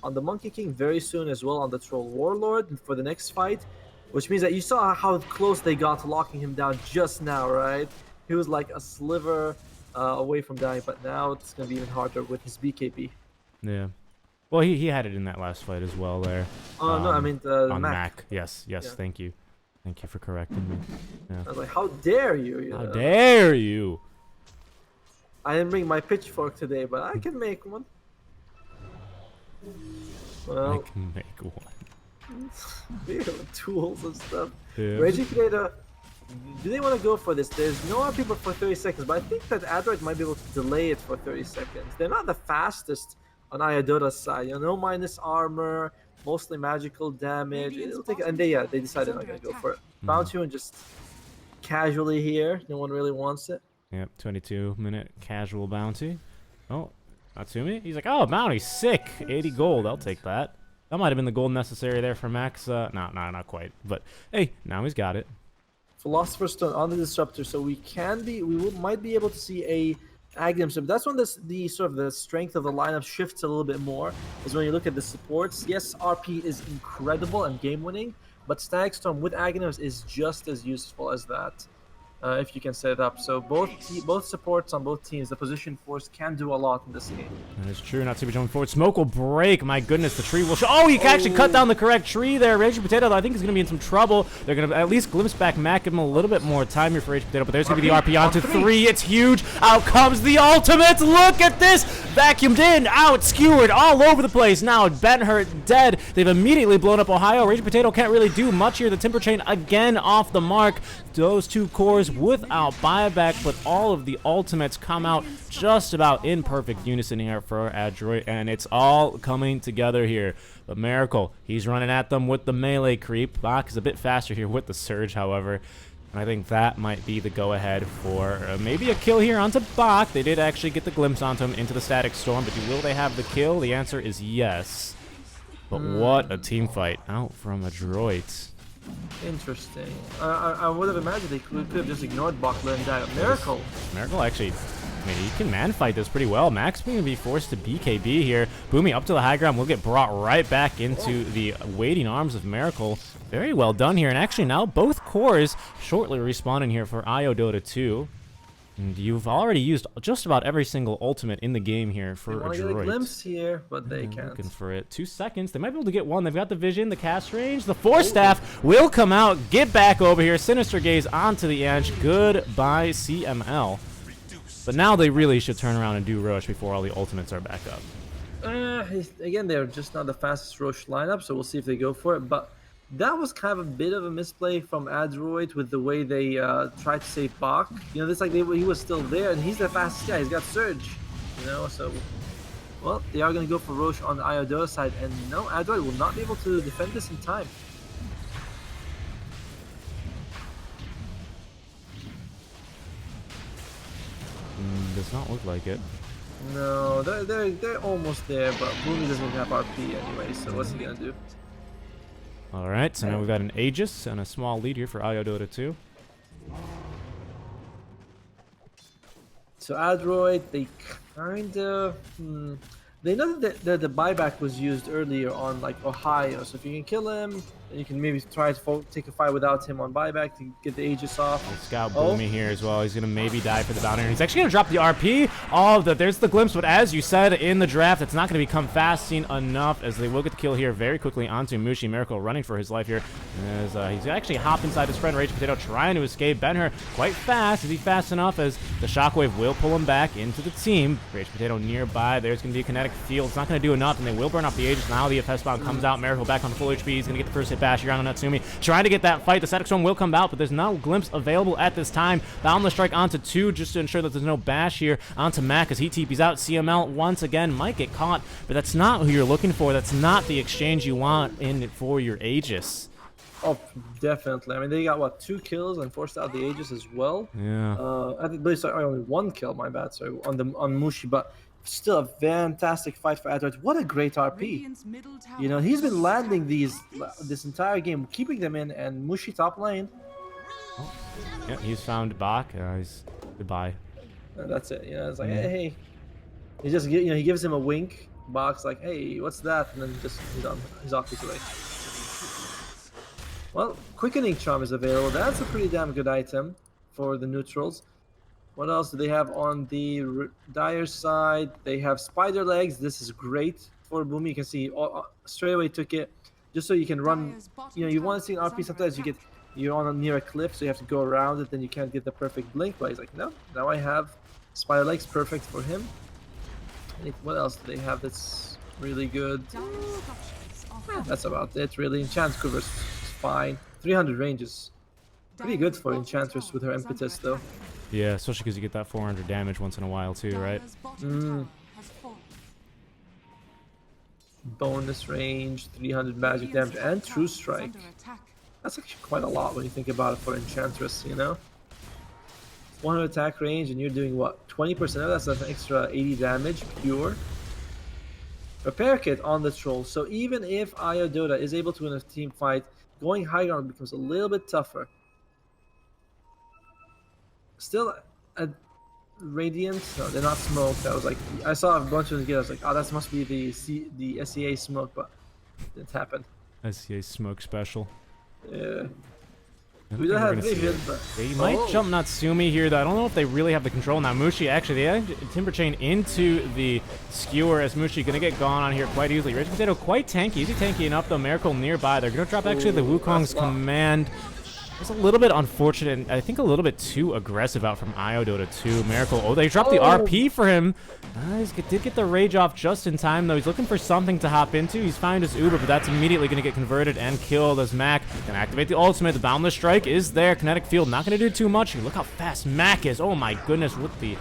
on the Monkey King very soon as well on the Troll Warlord for the next fight, which means that you saw how close they got to locking him down just now, right? He was like a sliver away from dying, but now it's going to be even harder with his BKB. Yeah. Well, he had it in that last fight as well there. Oh no, I mean the on Mac. Yes, yes. Yeah. Thank you for correcting me. Yeah. I was like, how dare you? How dare you? I didn't bring my pitchfork today, but I can make one. Well, I can make one. Tools and stuff. Yeah. Reggie Potato, do they want to go for this? There's no RP for 30 seconds, but I think that Adroid might be able to delay it for 30 seconds. They're not the fastest on Ayadota's side. You know, no minus armor, mostly magical damage. It'll take, and they decided not going to go for it. Bounty and just casually here. No one really wants it. Yep, 22-minute casual bounty. Oh, Natsumi? He's like, oh, bounty, sick. 80 gold, I'll take that. That might have been the gold necessary there for Max. No, not quite. But hey, now he's got it. Philosopher's Stone on the Disruptor, so might be able to see a Aghanim. So that's when the sort of the strength of the lineup shifts a little bit more. Is when you look at the supports. Yes, RP is incredible and game winning, but Static Storm with Aghanim is just as useful as that. If you can set it up. So both supports on both teams, the position force can do a lot in this game. That is true. Not to be jumping forward. Smoke will break. My goodness, the tree will show. Oh, he can actually cut down the correct tree there. Rage Potato, though, I think, is going to be in some trouble. They're going to at least glimpse back Mac, give him a little bit more time here for Rage Potato, but there's going to be the RP onto 3. It's huge. Out comes the ultimate. Look at this. Vacuumed in, out, skewered, all over the place. Now, Ben-Hurt dead. They've immediately blown up Ohio. Rage Potato can't really do much here. The Timber Chain again off the mark. Those 2 cores without buyback, but all of the ultimates come out just about in perfect unison here for Adroit, and it's all coming together here. But Miracle, he's running at them with the melee creep. Bach is a bit faster here with the surge, however. And I think that might be the go-ahead for maybe a kill here onto Bach. They did actually get the glimpse onto him into the Static Storm, but will they have the kill? The answer is yes. But what a team fight out from Adroit. Interesting. I would have imagined they could have just ignored Bachler and died. Miracle actually, I mean, he can man fight this pretty well. Max going to be forced to BKB here. Boomy up to the high ground will get brought right back into the waiting arms of Miracle. Very well done here. And actually now both cores shortly respawning here for Dota 2. And you've already used just about every single ultimate in the game here for Adroit. Get a glimpse here, but they can't. Looking for it. 2 seconds. They might be able to get one. They've got the vision, the cast range. The Force Staff will come out. Get back over here. Sinister Gaze onto the edge. Goodbye, CML. But now they really should turn around and do Roche before all the ultimates are back up. Again, they're just not the fastest Roche lineup, so we'll see if they go for it. But that was kind of a bit of a misplay from Adroit with the way they tried to save Bach. You know, it's like he was still there, and he's the fastest guy. He's got Surge, you know, so... Well, they are going to go for Roche on the Dota side, and no, Adroit will not be able to defend this in time. Does not look like it. No, they're almost there, but Boomy doesn't have RP anyway, so what's he going to do? Alright, so now we've got an Aegis and a small lead here for Dota 2. So Adroit, they kind of... They know that the buyback was used earlier on like Ohio, so if you can kill him, then you can maybe try to take a fight without him on buyback to get the Aegis off. Let's scout Boomy here as well. He's gonna maybe die for the bounty. He's actually gonna drop the RP. All of that. There's the glimpse, but as you said in the draft, it's not gonna become fasting enough as they will get the kill here very quickly onto Mushi. Miracle running for his life here as he's actually hopped inside his friend Rage Potato trying to escape. Ben-Hur quite fast. Is he fast enough as the shockwave will pull him back into the team? Rage Potato nearby. There's gonna be a kinetic field. It's not going to do enough, and they will burn off the Aegis. Now the FS bomb comes out. Miracle back on full HP. He's going to get the first hit bash here on Natsumi. Trying to get that fight. The Static Storm will come out, but there's no glimpse available at this time. Boundless Strike onto 2 just to ensure that there's no bash here onto Mac as he TPs out. CML once again might get caught, but that's not who you're looking for. That's not the exchange you want in for your Aegis. Oh, definitely. I mean, they got, what, 2 kills and forced out the Aegis as well? Yeah. I believe so, only 1 kill, my bad, sorry, on Mushi, but still a fantastic fight for Adroit. What a great RP. You know, he's been landing this entire game, keeping them in, and Mushi top lane. Oh, yeah, he's found Bach. He's goodbye. And that's it. You know, it's like, hey. He just, you know, he gives him a wink. Bach's like, hey, what's that? And then just he's off his way. Well, Quickening Charm is available. That's a pretty damn good item for the neutrals. What else do they have on the Dire side? They have Spider Legs. This is great for Boomy. You can see straight away took it, just so you can run. You know, you want to see an RP. Sometimes you're on near a cliff, so you have to go around it. Then you can't get the perfect blink. But he's like, no, now I have Spider Legs, perfect for him. What else do they have that's really good? That's about it, really. Enchant Quiver's fine. 300 range is pretty good for Enchantress with her impetus, though. Yeah, especially because you get that 400 damage once in a while, too, right? Bonus range, 300 magic damage, and True Strike. That's actually quite a lot when you think about it for Enchantress, you know? 100 attack range, and you're doing what? 20% of that's an extra 80 damage, pure. Repair kit on the troll, so even if Io Dota is able to win a team fight, going high ground becomes a little bit tougher. Still, a Radiant, no, they're not smoked. I was like, I saw a bunch of them get, I was like, oh, that must be the SEA smoke, but it didn't happen. SEA smoke special. Yeah. We don't have vision, but... They might jump Natsumi here, though. I don't know if they really have the control. Now, Mushi, actually, they had Timber Chain into the Skewer as Mushi going to get gone on here quite easily. Rage Potato quite tanky. Easy tanky enough, though. Miracle nearby. They're going to drop, actually, the Wukong's command. It's a little bit unfortunate, and I think a little bit too aggressive out from Io Dota 2. Miracle, oh, they dropped the RP for him. He did get the rage off just in time, though. He's looking for something to hop into. He's found his Uber, but that's immediately going to get converted and killed as Mac can activate the ultimate. The Boundless Strike is there. Kinetic Field not going to do too much. Look how fast Mac is. Oh my goodness, with the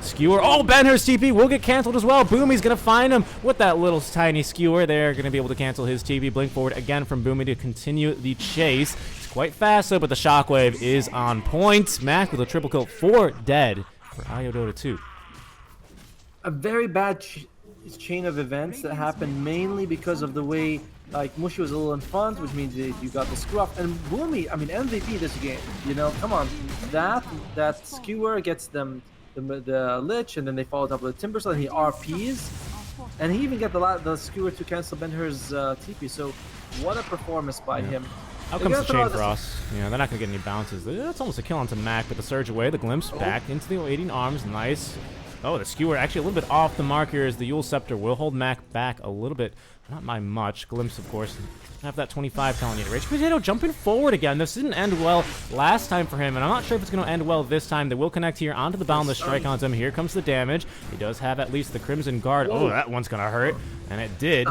Skewer. Oh, Ben-Hur's TP will get canceled as well. Boomy's going to find him with that little tiny Skewer. They're going to be able to cancel his TP. Blink forward again from Boomy to continue the chase. It's quite fast, though, but the Shockwave is on point. Mac with a triple kill, 4 dead for Io Dota 2. A very bad chain of events that happened mainly because of the way, like, Mushi was a little in front, which means that you got the screw up. And Boomy, I mean, MVP this game. You know, come on. That Skewer gets them the Lich, and then they followed up with the Timbersaw, and he RPs. And he even got the Skewer to cancel Ben-Hur's TP. So, what a performance by him. Out comes the Chain Frost. Yeah, they're not going to get any bounces. That's almost a kill onto Mac, but the Surge away. The Glimpse back into the waiting arms. Nice. Oh, the Skewer actually a little bit off the mark here as the Yule Scepter will hold Mac back a little bit. Not by much. Glimpse, of course. Have that 25 talent unit. Rage Potato jumping forward again. This didn't end well last time for him, and I'm not sure if it's going to end well this time. They will connect here onto the Boundless Strike onto him. Here comes the damage. He does have at least the Crimson Guard. Oh, that one's going to hurt, and it did.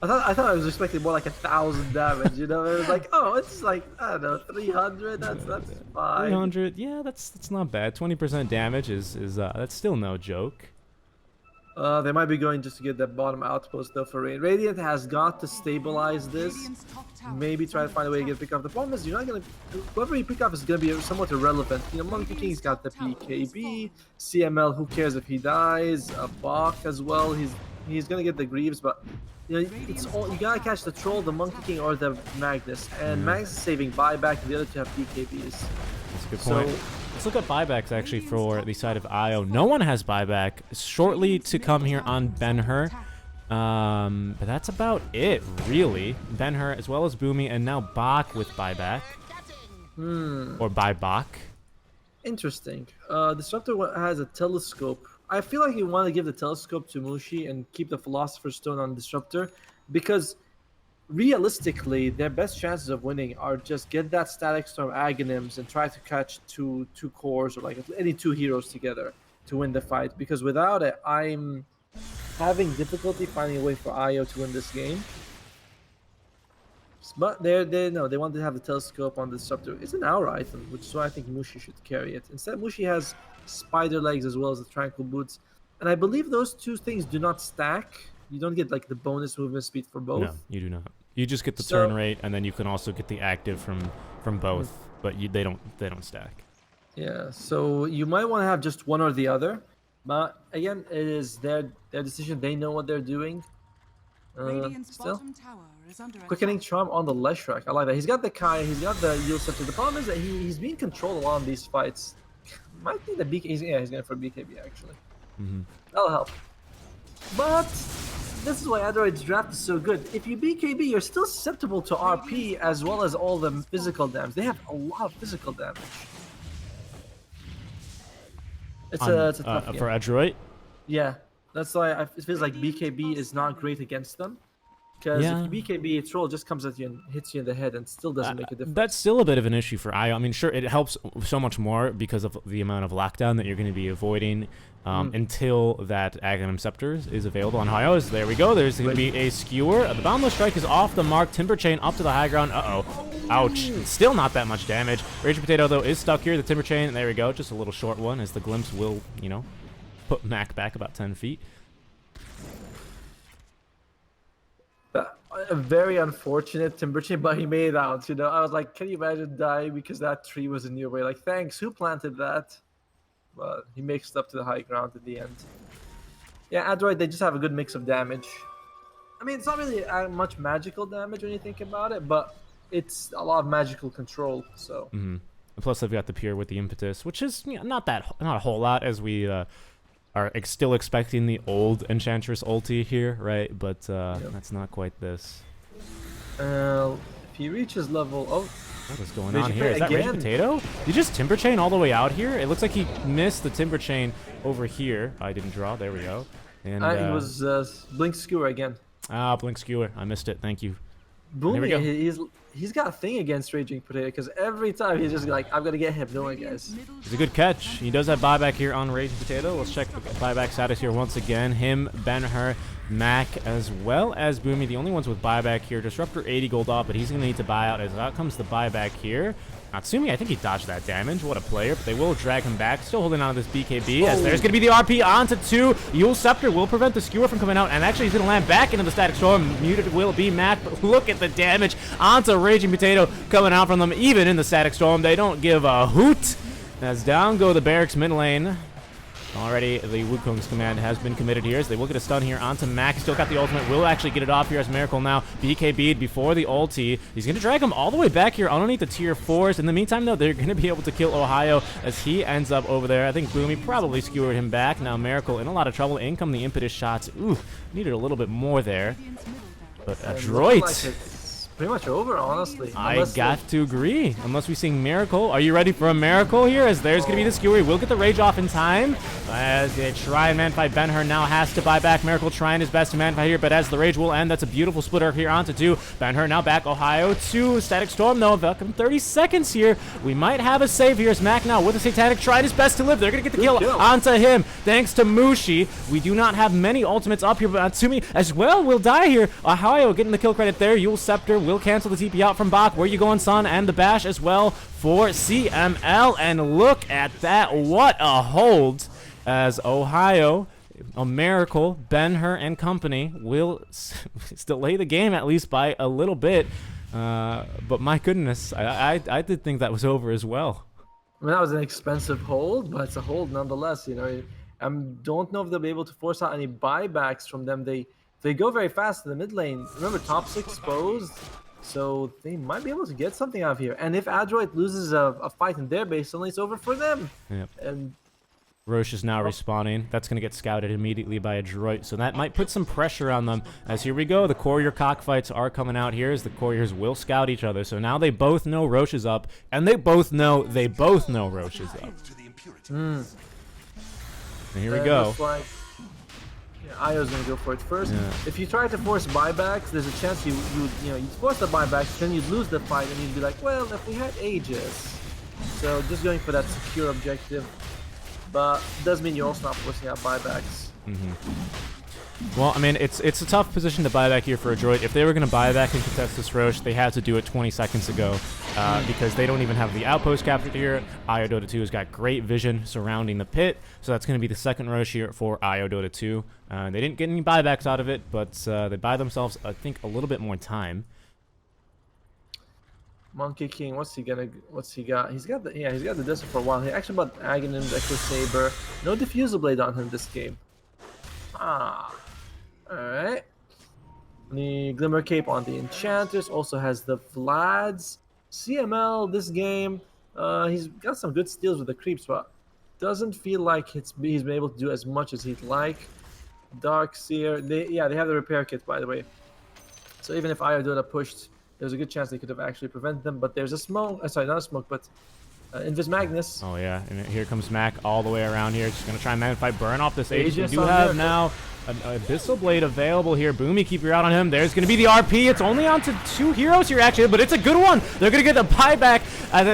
I thought I was expecting more like 1,000 damage, you know? It was like, oh, it's like, I don't know, 300, that's fine. 300, yeah, that's not bad. 20% damage is that's still no joke. They might be going just to get that bottom outpost, though, for Radiant. Radiant has got to stabilize this. Maybe try to find a way to get pick off. The problem is you're not going to... Whoever you pick off is going to be somewhat irrelevant. You know, Monkey King's got the PKB. CML, who cares if he dies? Bach as well. He's going to get the Greaves, but... You know, it's all, you gotta catch the Troll, the Monkey King, or the Magnus. And Magnus is saving buyback, and the other two have BKBs. That's a good point. Let's look at buybacks, actually, for the side of Io. No one has buyback. Shortly to come here on Ben-Hur. But that's about it, really. Ben-Hur, as well as Boomy, and now Bach with buyback. Or buyback. Interesting. Disruptor has a telescope. I feel like you want to give the telescope to Mushi and keep the Philosopher's Stone on Disruptor, because realistically, their best chances of winning are just get that Static Storm Aghanims and try to catch two cores or like any 2 heroes together to win the fight. Because without it, I'm having difficulty finding a way for Io to win this game. But they want to have the telescope on the Disruptor. It's an hour item, which is why I think Mushi should carry it. Instead, Mushi has Spider Legs as well as the Tranquil Boots, and I believe those two things do not stack. You don't get like the bonus movement speed for both. No, you do not. You just get the turn rate, and then you can also get the active from both, but they don't stack. Yeah, so you might want to have just one or the other, but again, it is their decision. They know what they're doing. Still, Quickening Charm on the Leshrac. I like that. He's got the Kai, he's got the Yule Scepter. The problem is that he's being controlled a lot in these fights. Might need the BKB. Yeah, he's going for BKB actually. That'll help. But this is why Android's draft is so good. If you BKB, you're still susceptible to RP as well as all the physical damage. They have a lot of physical damage. It's a tough game. For Android? Yeah. That's why it feels like BKB is not great against them. Because Yeah. if BKB, a troll just comes at you and hits you in the head and still doesn't make a difference. That's still a bit of an issue for IO. I mean, sure, it helps so much more because of the amount of lockdown that you're going to be avoiding until that Aghanim Scepter is available on IOs. There we go. There's going to be a skewer. The Boundless Strike is off the mark. Timber Chain up to the high ground. Uh-oh. Ouch. Still not that much damage. Raging Potato, though, is stuck here. The Timber Chain, there we go. Just a little short one as the Glimpse will, you know, put Mac back about 10 feet. A very unfortunate Timber Chain, but he made it out. You know, I was like, can you imagine dying because that tree was in your way? Like, thanks, who planted that? But he makes it up to the high ground at the end. Yeah, Adroid, they just have a good mix of damage. I mean, it's not really much magical damage when you think about it, but it's a lot of magical control. So. Mm-hmm. Plus, they've got the Pure with the Impetus, which is, you know, not a whole lot as we are still expecting the old Enchantress ulti here, right? But that's not quite this. If he reaches level... Oh, what is going on here? Is that Raging Potato? Did you just Timber Chain all the way out here? It looks like he missed the Timber Chain over here. I didn't draw. There we go. And he was Blink Skewer again. Ah, Blink Skewer. I missed it. Thank you. Boomy, he's got a thing against Raging Potato because every time he's just like, I'm gonna get him. No one, guys. It's a good catch. He does have buyback here on Raging Potato. Let's check the buyback status here once again. Him, Ben-Hur, Mac, as well as Boomy, the only ones with buyback here. Disruptor 80 gold off, but he's gonna need to buy out as out comes the buyback here. Natsumi, I think he dodged that damage. What a player, but they will drag him back. Still holding on to this BKB as there's going to be the RP onto 2. Yule Scepter will prevent the Skewer from coming out, and actually he's going to land back into the Static Storm. Muted will be Mac, but look at the damage onto Raging Potato coming out from them. Even in the Static Storm, they don't give a hoot. As down go the Barracks mid lane. Already, the Wukong's command has been committed here, so they will get a stun here onto Mac. Still got the ultimate, will actually get it off here as Miracle now. BKB'd before the ulti. He's going to drag him all the way back here underneath the tier 4s. In the meantime, though, they're going to be able to kill Ohio as he ends up over there. I think Boomy probably skewered him back. Now Miracle in a lot of trouble. In come the Impetus shots. Ooh, needed a little bit more there. But Adroit. Pretty much over, honestly. I got to agree. Unless we sing Miracle. Are you ready for a miracle here? As there's going to be the Skewer. We'll get the Rage off in time. As they try and man-fight, Ben-Hur now has to buy back. Miracle trying his best to man-fight here, but as the Rage will end, that's a beautiful splitter here onto 2. Ben-Hur now back. Ohio 2. Static Storm, though. Welcome 30 seconds here. We might have a save here as Mac now with the Satanic trying his best to live. They're going to get the kill onto him. Thanks to Mushi. We do not have many ultimates up here, but Natsumi as well will die here. Ohio getting the kill credit there. Yule Scepter will cancel the TP out from Bach. Where you going, son? And the bash as well for CML. And look at that. What a hold as Ohio, a Miracle, Ben-Hur, and company will delay the game at least by a little bit. But my goodness, I did think that was over as well. I mean, that was an expensive hold, but it's a hold nonetheless. You know, I don't know if they'll be able to force out any buybacks from them. They go very fast in the mid lane. Remember, top 6 exposed. So they might be able to get something out of here. And if Adroit loses a fight in their base, suddenly it's over for them. Yep. And Roche is now respawning. That's going to get scouted immediately by Adroit. So that might put some pressure on them. As here we go, the courier cockfights are coming out here as the couriers will scout each other. So now they both know Roche is up. And they both know Roche is up. And here we go. Io's gonna go for it first. If you try to force buybacks, there's a chance you force the buybacks, then you'd lose the fight, and you'd be like, well, if we had Aegis. So just going for that secure objective, but does mean you're also not forcing out buybacks. Well, I mean, it's a tough position to buy back here for Adroit. If they were going to buy back and contest this Roche, they had to do it 20 seconds ago because they don't even have the outpost captured here. IO Dota 2 has got great vision surrounding the pit, so that's going to be the second Roche here for IO Dota 2. They didn't get any buybacks out of it, but they buy themselves, I think, a little bit more time. Monkey King, what's he got? He's got the Desert for a while. He actually bought Aghanim, Echo Saber. No Diffusal Blade on him this game. Alright. The Glimmer Cape on the Enchanters. Also has the Vlads. CML this game. He's got some good steals with the creeps, but doesn't feel like he's been able to do as much as he'd like. Darkseer. They have the repair kit, by the way. So even if IO Dota pushed, there's a good chance they could have actually prevented them. But there's a smoke. Sorry, not a smoke, but Invis Magnus. Oh yeah, and here comes Mac all the way around here. Just gonna try and fight, burn off this Aegis. We Aegis do on have there. now an Abyssal Blade available here. Boomy, keep your eye on him. There's gonna be the RP. It's only on to 2 heroes here actually, but it's a good one. They're gonna get the buyback,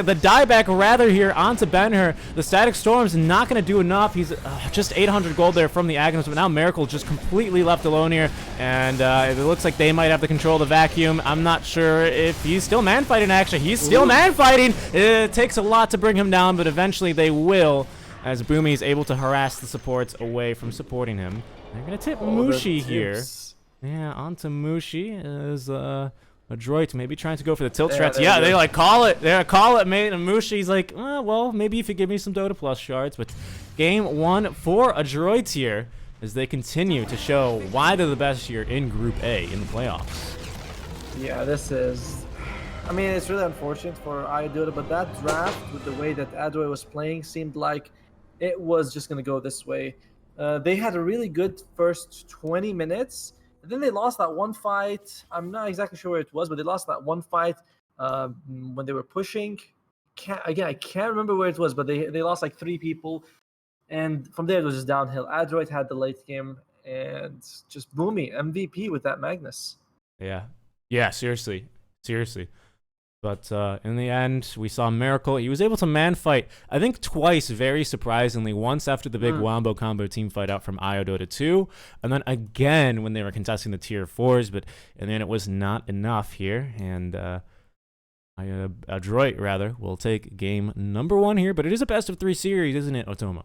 the dieback rather here onto Ben-Hur. The Static Storm's not gonna do enough. He's just 800 gold there from the Agnes, but now Miracle just completely left alone here, and it looks like they might have to control the vacuum. I'm not sure if he's still man fighting. Actually, he's still man fighting. It takes a lot to bring him down, but eventually they will, as Boomy is able to harass the supports away from supporting him. They're gonna tip Mushi here. Yeah, onto Mushi as a droid maybe trying to go for the tilt strats. Yeah, they like call it. They call it, mate. And Mushi's like, well, maybe if you give me some Dota Plus shards. But game 1 for a droids here as they continue to show why they're the best here in Group A in the playoffs. Yeah, this is. I mean, it's really unfortunate for Dota, but that draft with the way that Adroy was playing seemed like it was just gonna go this way. They had a really good first 20 minutes, and then they lost that one fight. I'm not exactly sure where it was, but they lost that one fight when they were pushing. I can't remember where it was, but they lost like 3 people, and from there it was just downhill. Adroid had the late game, and just Boomy MVP with that Magnus. Yeah, seriously. But in the end, we saw Miracle. He was able to man fight, I think twice, very surprisingly. Once after the big Wombo combo team fight out from Dota 2, and then again when they were contesting the tier 4s, and then it was not enough here. And Adroit, rather, will take game number 1 here, but it is a best of 3 series, isn't it, Otomo?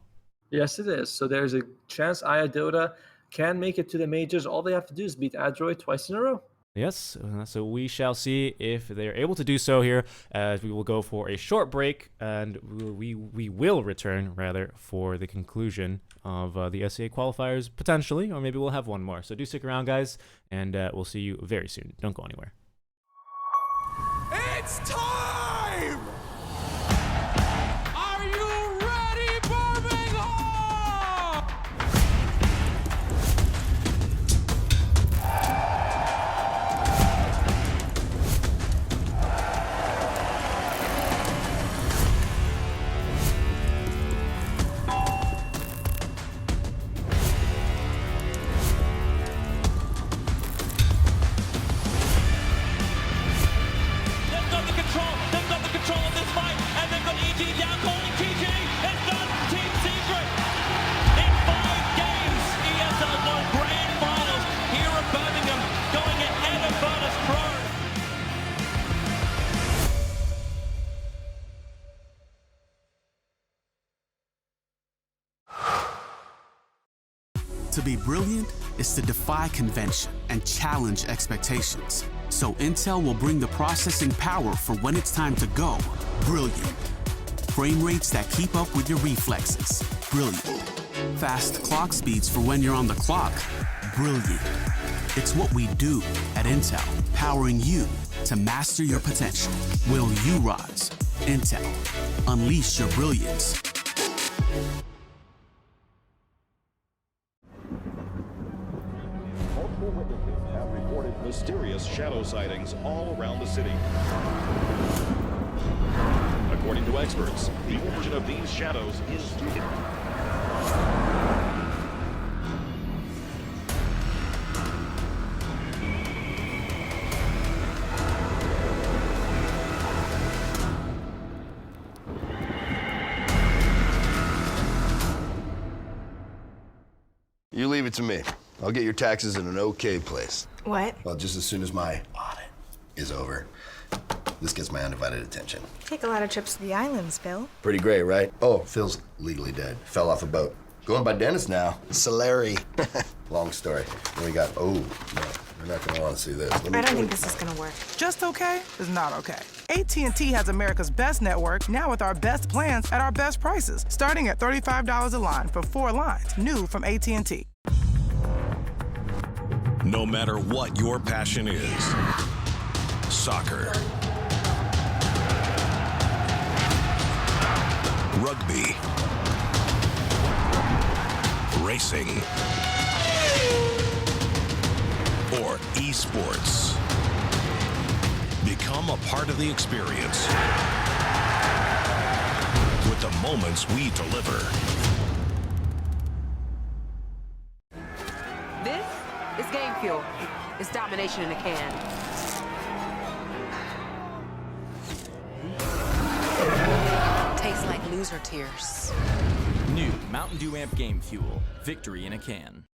Yes, it is. So there's a chance Dota can make it to the majors. All they have to do is beat Adroit twice in a row. Yes, so we shall see if they're able to do so here, as we will go for a short break, and we will return, rather, for the conclusion of the SEA qualifiers, potentially, or maybe we'll have one more. So do stick around, guys, and we'll see you very soon. Don't go anywhere. It's time! Are you ready, Birmingham? They've got the control of this fight, and they've got EG down calling TG. It's done, Team Secret. In 5 games, ESL won grand finals here at Birmingham, going ahead of Virtus Pro. To be brilliant is to defy convention and challenge expectations. So Intel will bring the processing power for when it's time to go brilliant. Frame rates that keep up with your reflexes, brilliant. Fast clock speeds for when you're on the clock, brilliant. It's what we do at Intel, powering you to master your potential. Will you rise? Intel, unleash your brilliance. Multiple witnesses have reported mysterious shadow sightings all around the city. According to experts, the origin of these shadows is You leave it to me. I'll get your taxes in an okay place. What? Well, just as soon as my audit is over. This gets my undivided attention. Take a lot of trips to the islands, Phil. Pretty great, right? Oh, Phil's legally dead. Fell off a boat. Going by Dennis now. Solari. Long story. Then we got, oh, no, you're not gonna want to see this. I don't think this is gonna work. Just okay is not okay. AT&T has America's best network, now with our best plans at our best prices, starting at $35 a line for 4 lines, new from AT&T. No matter what your passion is, soccer, rugby, racing, or esports. Become a part of the experience. moments we deliver. This is game fuel. It's domination in a can. Tastes like loser tears. New Mountain Dew Amp Game Fuel. Victory in a can.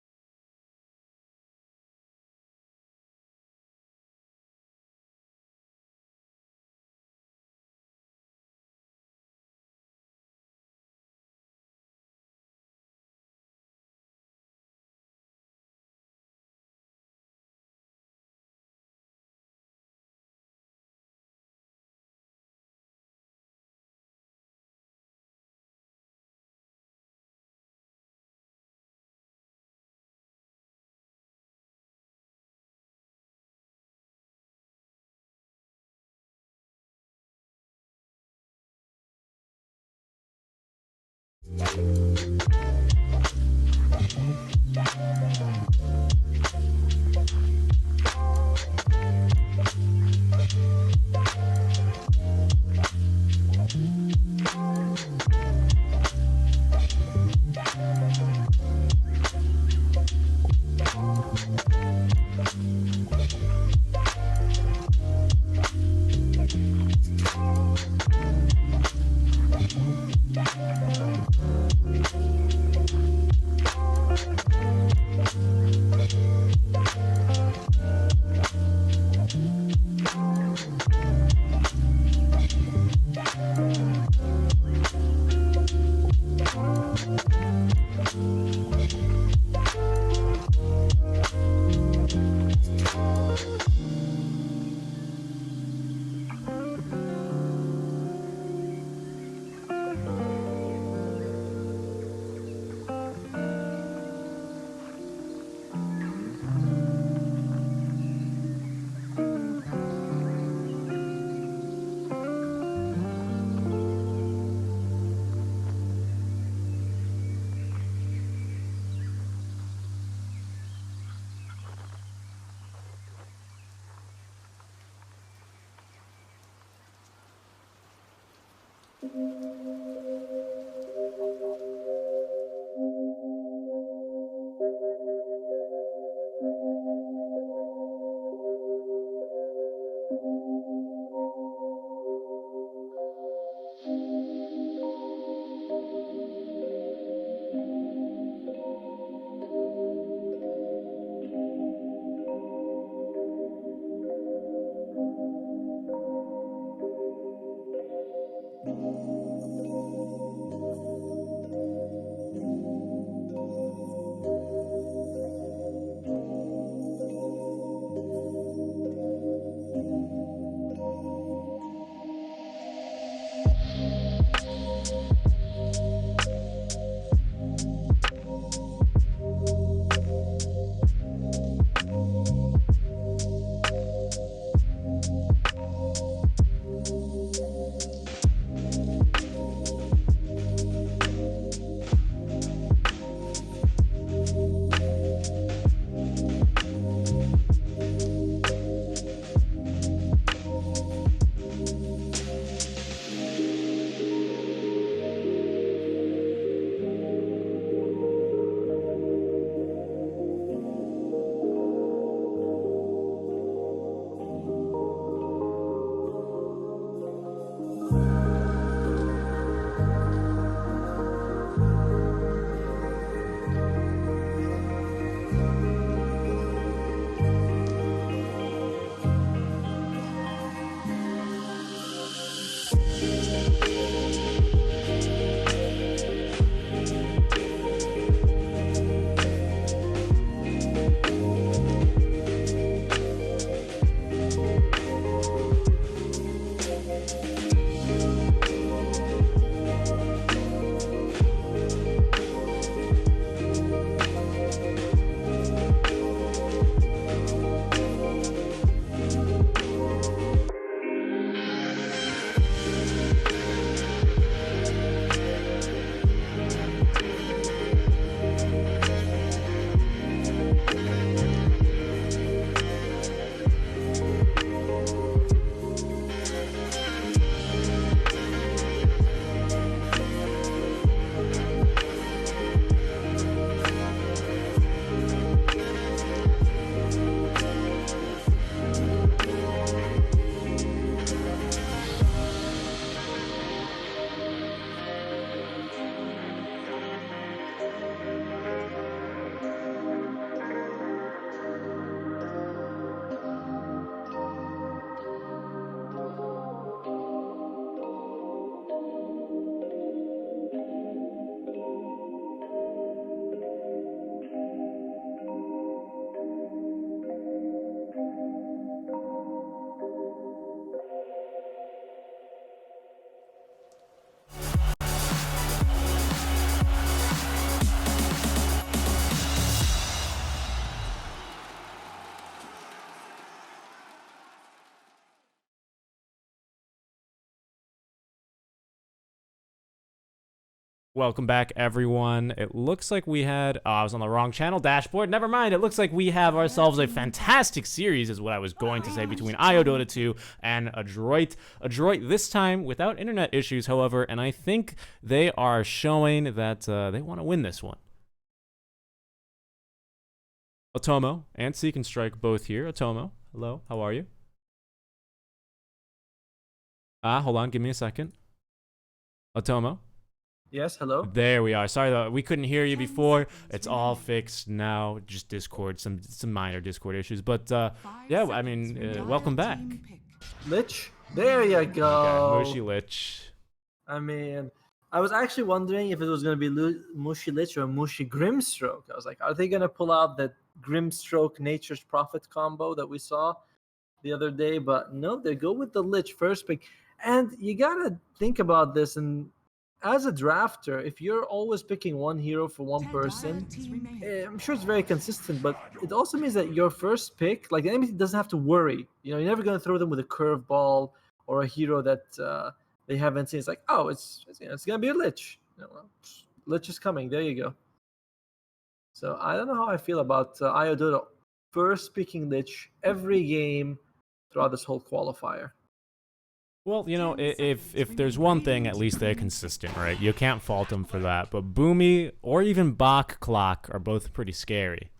Welcome back, everyone. It looks like we had... Oh, I was on the wrong channel dashboard. Never mind. It looks like we have ourselves a fantastic series, is what I was going to say, between Dota 2 and Adroit. Adroit this time without internet issues, however, and I think they are showing that they want to win this one. Otomo and Seek and Strike both here. Otomo, hello. How are you? Hold on. Give me a second. Otomo. Yes, hello. There we are. Sorry though, we couldn't hear you before. It's all fixed now. Just Discord, some minor Discord issues. But yeah, I mean, welcome back. Lich, there you go. Okay, Mushy Lich. I mean, I was actually wondering if it was going to be Mushy Lich or Mushy Grimstroke. I was like, are they going to pull out that Grimstroke Nature's Prophet combo that we saw the other day? But no, they go with the Lich first pick. And you got to think about this, and as a drafter, if you're always picking one hero for one person, I'm sure it's very consistent, but it also means that your first pick, like the enemy doesn't have to worry. You know, you're never going to throw them with a curveball or a hero that they haven't seen. It's like, oh, it's going to be a Lich. You know, well, Lich is coming. There you go. So I don't know how I feel about Dota first picking Lich every game throughout this whole qualifier. Well, you know, if there's one thing, at least they're consistent, right? You can't fault them for that. But Boomy or even Bach Clock are both pretty scary.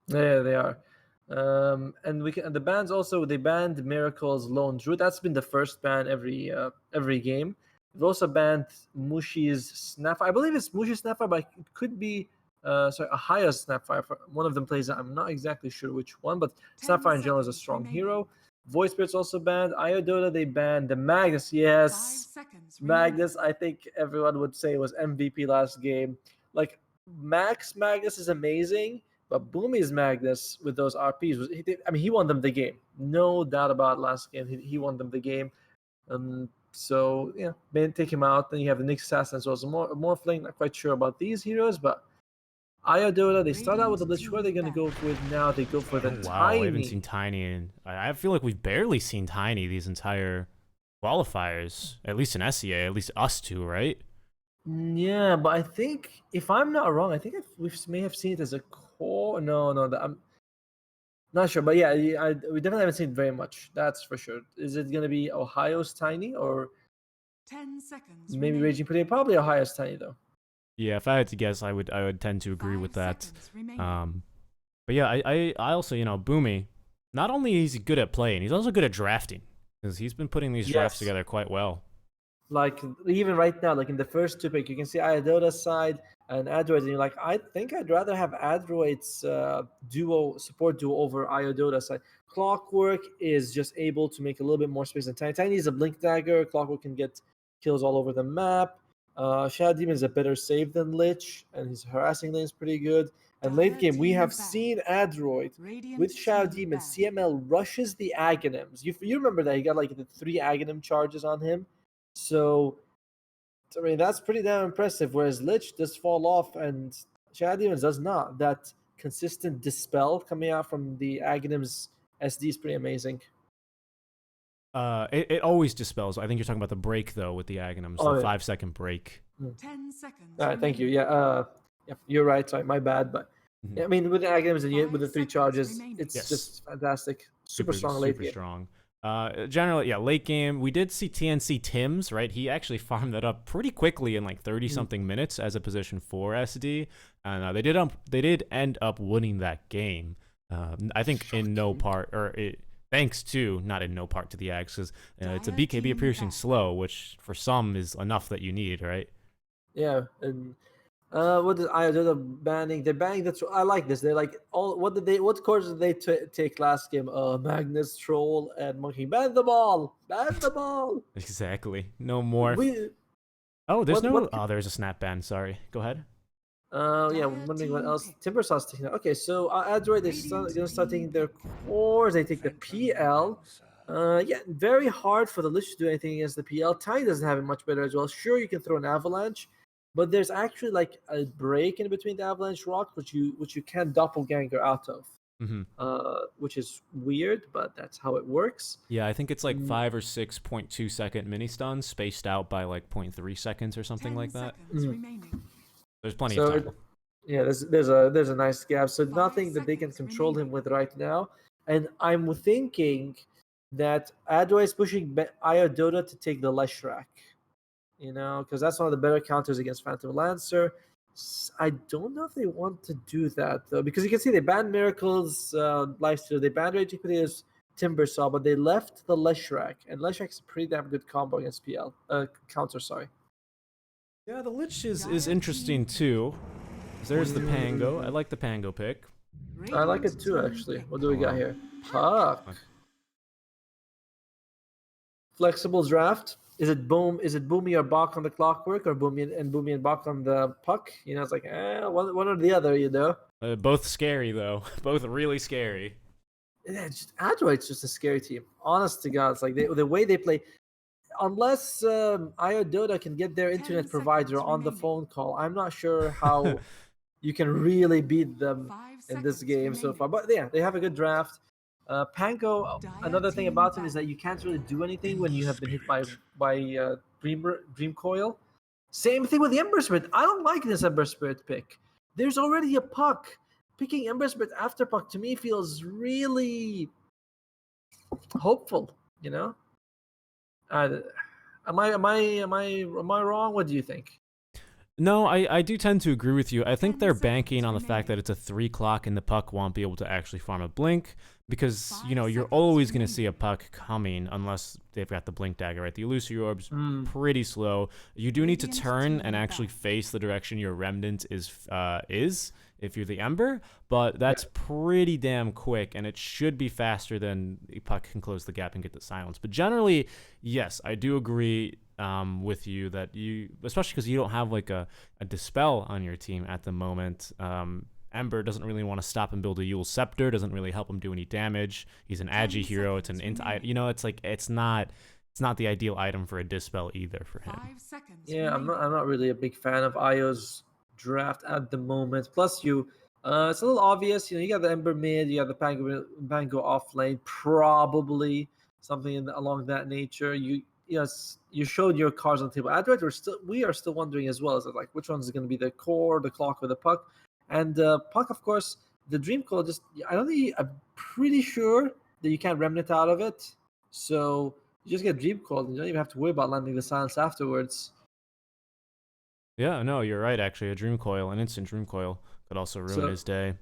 Yeah, they are. And the bans also, they banned Miracle's Lone Druid. That's been the first ban every game. They've also banned Mushi's Snapfire. I believe it's Mushi's Snapfire, but it could be Ahaya's Snapfire. One of them plays that. I'm not exactly sure which one, but Snapfire in general is a strong hero. Void Spirit's also banned. Dota, they banned the Magnus. Yes, Magnus, I think everyone would say was MVP last game. Like, Max Magnus is amazing, but Boomy's Magnus with those RPs, he won them the game. No doubt about it last game. He won them the game. So, yeah, take him out. Then you have the Nyx Assassin. So it's Morphling. Not quite sure about these heroes, but Dota, they start out with the Lich. Who are they going to go with now? They go for the Tiny. Wow, I haven't seen Tiny in... I feel like we've barely seen Tiny these entire qualifiers. At least in SEA, at least us two, right? Yeah, but I think, if I'm not wrong, I think we may have seen it as a core. No, I'm not sure. But yeah, we definitely haven't seen it very much. That's for sure. Is it going to be Ohio's Tiny or 10 seconds? Maybe Raging Pretty? Probably Ohio's Tiny, though. Yeah, if I had to guess, I would tend to agree with that. But yeah, I also, you know, Boomy, not only is he good at playing, he's also good at drafting, because he's been putting these drafts together quite well. Like, even right now, like in the first two pick, you can see Dota's side and Adroit, and you're like, I think I'd rather have Adroit's support duo over Dota's side. Clockwork is just able to make a little bit more space than Tiny. Tiny is a Blink Dagger. Clockwork can get kills all over the map. Shadow Demon is a better save than Lich, and his harassing lane is pretty good. And late game, we have seen Adroit with Shadow Demon. CML rushes the Aghanims. You remember that he got like the 3 Aghanim charges on him. So I mean, that's pretty damn impressive. Whereas Lich does fall off, and Shadow Demon does not. That consistent dispel coming out from the Aghanim's SD is pretty amazing. It always dispels. I think you're talking about the break though with the Aghanims, the 5-second break. 10 seconds. All right, thank you. Yeah, you're right. Sorry, my bad. But yeah, I mean, with the Aghanims and with the 3 charges, it's just fantastic. Super strong late game. Strong. Generally, yeah, late game, we did see TNC Tim's, right? He actually farmed that up pretty quickly in like 30-something minutes as a position 4 SD, and they did end up winning that game. I think in no part, thanks to, not in no part to the Ags, because it's a BKB piercing slow, which for some is enough that you need, right? Yeah, and what did Dota banning? They're banning that. I like this. They're like, what course did they take last game? Magnus, Troll, and Monkey. Ban them all. Ban them all. Exactly. No more. There's a snap ban. Sorry. Go ahead. Yeah, I'm wondering what else. Timbersaw's taking. Okay, so Adroit, they're gonna start taking their cores. They take the PL. Yeah, very hard for the Lich to do anything against the PL. Tiny doesn't have it much better as well. Sure, you can throw an Avalanche, but there's actually like a break in between the Avalanche Rock, which you can doppelganger out of. which is weird, but that's how it works. Yeah, I think it's like 5 or 6.2 second mini stuns spaced out by like 0.3 seconds or something like that. There's plenty of time. Yeah, there's a nice gap. So nothing that they can control him with right now. And I'm thinking that Adwa is pushing Iodota to take the Leshrac. You know, because that's one of the better counters against Phantom Lancer. I don't know if they want to do that though, because you can see they banned Miracle's Lifesteal, they banned Raging Potato's Timbersaw, but they left the Leshrac, and Leshrac's a pretty damn good combo against PL counter. Sorry. Yeah, the Lich is interesting too. There's the Pango. I like the Pango pick. I like it too, actually. What do we got here? Puck. Flexible draft. Is it Boomy or Bach on the Clockwork, or Boomy and Bach on the Puck? You know, it's like one or the other. You know. Both scary though. Both really scary. Yeah, Android's just a scary team. Honest to God, it's like the way they play. Unless Iodota can get their internet provider on the phone call, I'm not sure how you can really beat them in this game so far. But yeah, they have a good draft. Pango, another thing about him is that you can't really do anything when you have been hit by Dream Coil. Same thing with the Ember Spirit. I don't like this Ember Spirit pick. There's already a Puck. Picking Ember Spirit after Puck to me feels really hopeful. You know, am I wrong? What do you think? No, I do tend to agree with you. I think they're banking on the fact that it's a 3 clock and the Puck won't be able to actually farm a blink, because, you know, you're always going to see a Puck coming unless they've got the blink dagger, right? The Illusory Orb's pretty slow. You do need to turn and actually face the direction your Remnant is if you're the Ember, but that's pretty damn quick, and it should be faster than the Puck can close the gap and get the silence. But generally, yes, I do agree with you that especially because you don't have like a Dispel on your team at the moment. Ember doesn't really want to stop and build a Yule Scepter, doesn't really help him do any damage. He's an Agi hero, it's an int, you know, it's like it's not the ideal item for a Dispel either for him. Yeah, I'm not really a big fan of Io's draft at the moment. Plus it's a little obvious, you know, you got the Ember mid, you got the Pango off lane, probably something along that nature. You showed your cards on the table. Adroit, we are still wondering as well, is it like which one's going to be the core, the clock, or the Puck? And Puck, of course, the Dream Coil. I'm pretty sure that you can't Remnant out of it. So you just get Dream Coil, and you don't even have to worry about landing the silence afterwards. Yeah, no, you're right. Actually, an instant Dream Coil could also ruin his day.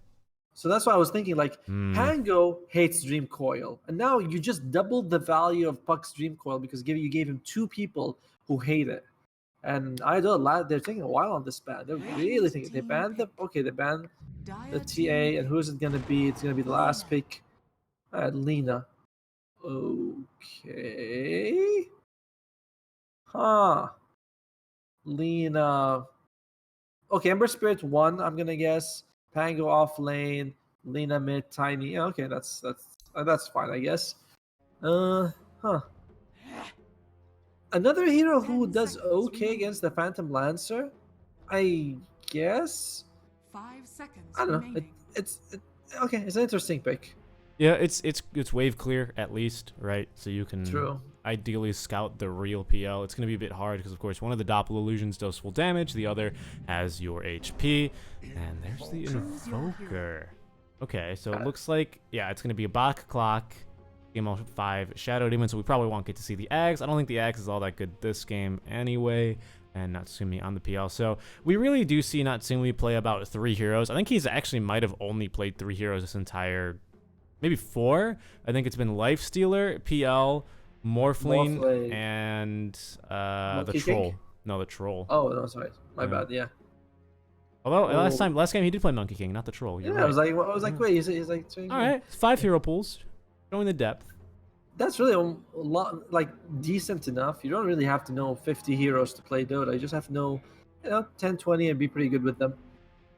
So that's why I was thinking, like, Pango hates Dream Coil, and now you just doubled the value of Puck's Dream Coil because you gave him 2 people who hate it. And they're taking a while on this ban. They're really thinking they banned they banned the TA, and who's it gonna be? It's gonna be the last pick, Lena. Okay, Lena. Okay, Ember Spirit 1. I'm gonna guess. Pango off lane, Lena mid, Tiny. Okay, that's fine, I guess. Another hero who does okay against the Phantom Lancer, I guess. 5 seconds. I don't know. It's okay. It's an interesting pick. Yeah, it's wave clear at least, right? So you can ideally scout the real PL. It's going to be a bit hard because, of course, one of the Doppel Illusions does full damage, the other has your HP, and there's the Invoker. Okay, so it looks like, yeah, it's going to be a Bach Clock, EML 5 Shadow Demon, so we probably won't get to see the Ags. I don't think the Ags is all that good this game anyway, and Natsumi on the PL. So we really do see Natsumi play about 3 heroes. I think he's actually might have only played 3 heroes this entire, maybe 4. I think it's been Lifestealer, PL, Morphling, and the Troll. King? No, the Troll. Oh, no, sorry. My bad, yeah. Although last game he did play Monkey King, not the Troll. You're right. I was like, wait, he's like. All right, 5 hero pools, showing the depth. That's really a lot, like decent enough. You don't really have to know 50 heroes to play Dota. You just have to know, 10, 20 and be pretty good with them.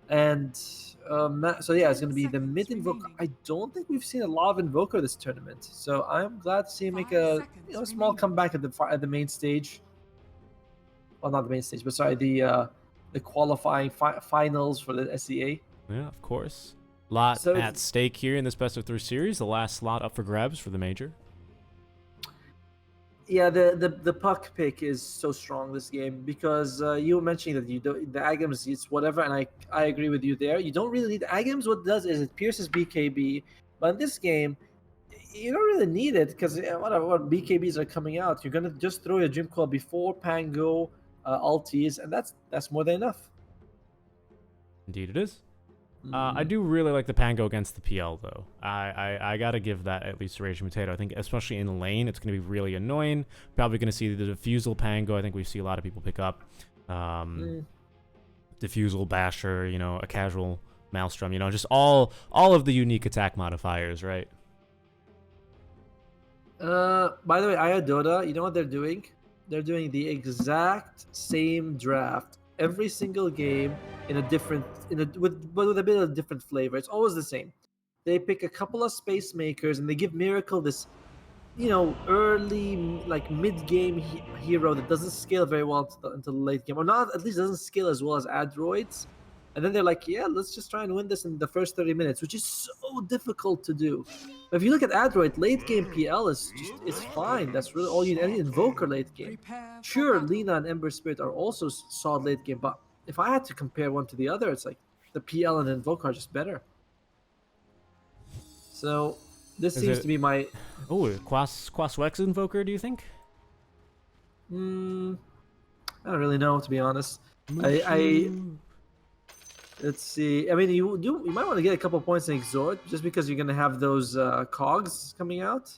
And so yeah, it's going to be the mid Invoker. I don't think we've seen a lot of Invoker this tournament. So I'm glad to see him make a small comeback at the main stage. Well, not the main stage, but sorry, the qualifying finals for the SEA. Yeah, of course. Lot So at stake here in this best of 3 series. The last slot up for grabs for the major. Yeah, the puck pick is so strong this game because you were mentioning that you don't the Agams it's whatever, and I agree with you there. You don't really need Agams. What it does is it pierces BKB, but in this game you don't really need it because what BKBs are coming out, you're gonna just throw your Dream Coil before Pango ulties, and that's more than enough. Indeed, it is. I do really like the Pango against the PL, though. I gotta give that at least to Raging Potato. I think, especially in lane, it's gonna be really annoying. Probably gonna see the Diffusal Pango. I think we see a lot of people pick up Diffusal, Basher, you know, a casual Maelstrom. You know, just all of the unique attack modifiers, right? By the way, Dota, you know what they're doing? They're doing the exact same draft every single game in a different, with a bit of different flavor. It's always the same. They pick a couple of space makers and they give Miracle this, you know, early like mid-game hero that doesn't scale very well until the late game, or not at least doesn't scale as well as Adroids. And then they're like, yeah, let's just try and win this in the first 30 minutes, which is so difficult to do. But if you look at Adroid, late game PL is fine. That's really all you need. Any Invoker late game. Sure, Lina and Ember Spirit are also solid late game, but if I had to compare one to the other, it's like the PL and Invoker are just better. So this seems to be my... Oh, Quaswex Invoker, do you think? I don't really know, to be honest. Let's see. I mean, you might want to get a couple points in Exhort just because you're gonna have those cogs coming out.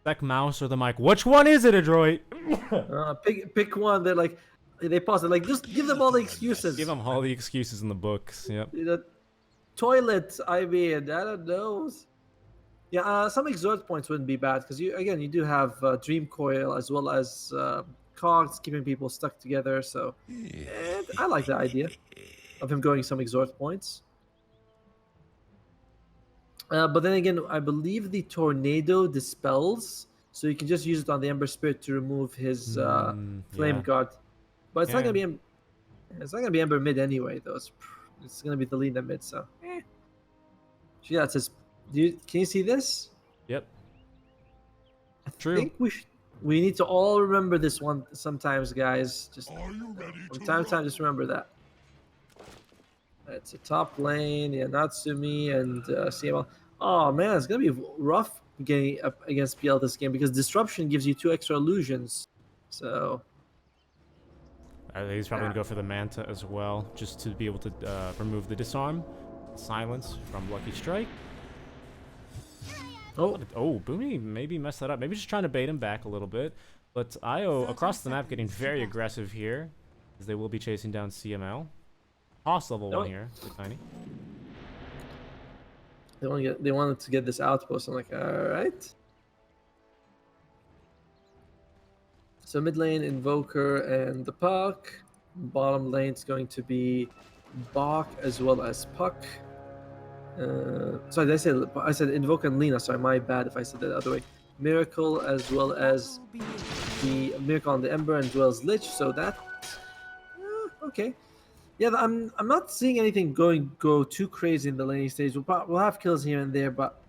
Like mouse or the mic. Which one is it, Adroit? Pick one. They're like, they pause it. Like, just give them all the excuses. Give them all the excuses in the books. Yep. Toilet. I mean, I don't know. Yeah, some Exhort points wouldn't be bad because you do have Dream Coil as well as cogs keeping people stuck together. So, I like the idea of him going some Exhort points. But then again, I believe the Tornado dispels, so you can just use it on the Ember Spirit to remove his Flame Guard. But it's not gonna be Ember mid anyway, though. It's gonna be the Lina mid. So, yeah, it says. Can you see this? Yep. I think we need to all remember this one sometimes, guys. Just from time to time, just remember that. It's a top lane, yeah, Natsumi and CML. Oh man, it's gonna be rough getting up against PL this game because Disruption gives you 2 extra illusions. So I think he's probably gonna go for the Manta as well, just to be able to remove the Disarm, Silence from Lucky Strike. Oh, Boomy maybe messed that up. Maybe just trying to bait him back a little bit. But IO across the map getting very aggressive here, as they will be chasing down CML. Toss level 1 here, Tiny. They wanted to get this outpost. I'm like, all right. So mid lane, Invoker and the Puck. Bottom lane is going to be Bach as well as Puck. Sorry, I said Invoker and Lina. Sorry, my bad if I said that the other way. Miracle as well as the Miracle on the Ember and as well as Lich. So that okay. Yeah, I'm not seeing anything go too crazy in the laning stage. We'll have kills here and there, but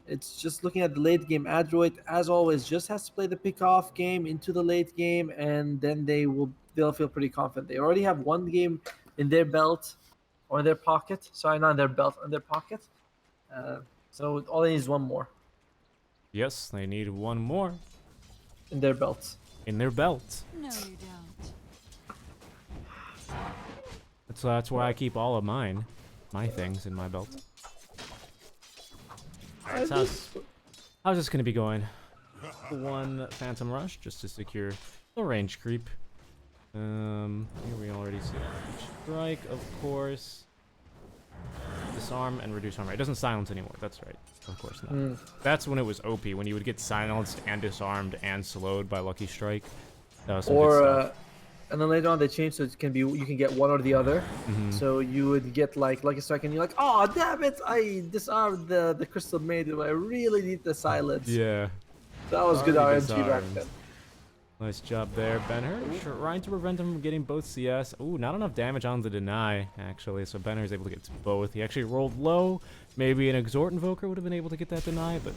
it's just looking at the late game. Adroit, as always, just has to play the pick-off game into the late game, and then they'll feel pretty confident. They already have 1 game in their belt or in their pocket. Sorry, not in their belt, in their pocket. So all they need is 1 more. Yes, they need 1 more in their belt. In their belt. No, you don't. That's why I keep all of my things in my belt. Alright, so how's this gonna be going? 1 Phantom Rush just to secure the range creep. Here we already see Strike, of course. Disarm and reduce armor rate. It doesn't silence anymore. That's right. Of course not. That's when it was OP, when you would get silenced and disarmed and slowed by Lucky Strike. That was some good stuff. And then later on they changed so it can be you can get one or the other. So you would get like Lucky Strike and you're like, oh damn it, I disarmed the Crystal Maiden, but I really need the silence. Yeah. That was good RNG back then. Nice job there, Ben-Hur. Trying to prevent him from getting both CS. Ooh, not enough damage on the deny, actually. So Ben-Hur is able to get to both. He actually rolled low. Maybe an Exhort Invoker would have been able to get that deny, but...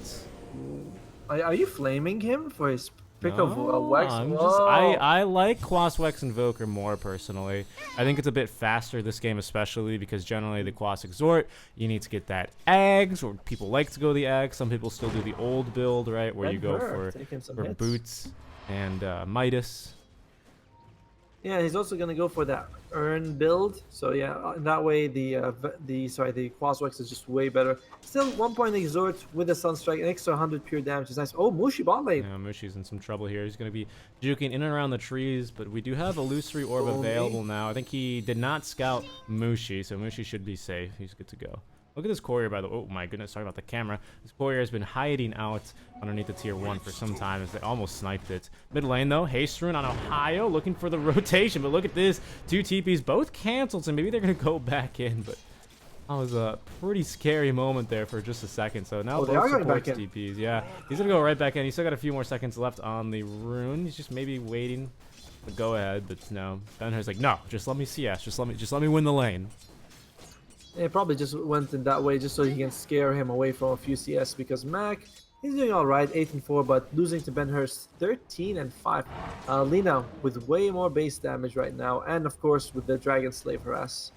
Are you flaming him for his pick of Wex? I like Quas Wex Invoker more, personally. I think it's a bit faster this game, especially because generally the Quas Exhort, you need to get that Ags, or people like to go the Ags. Some people still do the old build, right, where you go for boots and Midas. Yeah, he's also gonna go for that earn build. So yeah, in that way the Quas Wex is just way better. Still 1 point Exhort with the Sunstrike, an extra 100 pure damage is nice. Oh, Mushi bot lane. Yeah, Mushi's in some trouble here. He's gonna be juking in and around the trees, but we do have Illusory Orb available now. I think he did not scout Mushi, so Mushi should be safe. He's good to go. Look at this courier, by the way. Oh my goodness, sorry about the camera. This courier has been hiding out underneath the tier 1 for some time as they almost sniped it. Mid lane, though, Hastrun on Ohio looking for the rotation. But look at this. 2 TPs, both canceled, so maybe they're going to go back in. But that was a pretty scary moment there for just a second. So now both supports TPs. Yeah, he's going to go right back in. He's still got a few more seconds left on the rune. He's just maybe waiting to go ahead. But no, Ben-Hur's like, no, just let me CS. Just let me win the lane. It probably just went in that way just so he can scare him away from a few CS, because Mac, he's doing all right, 8-4, but losing to Ben-Hur's 13-5. Lina with way more base damage right now, and of course with the Dragon Slave harass.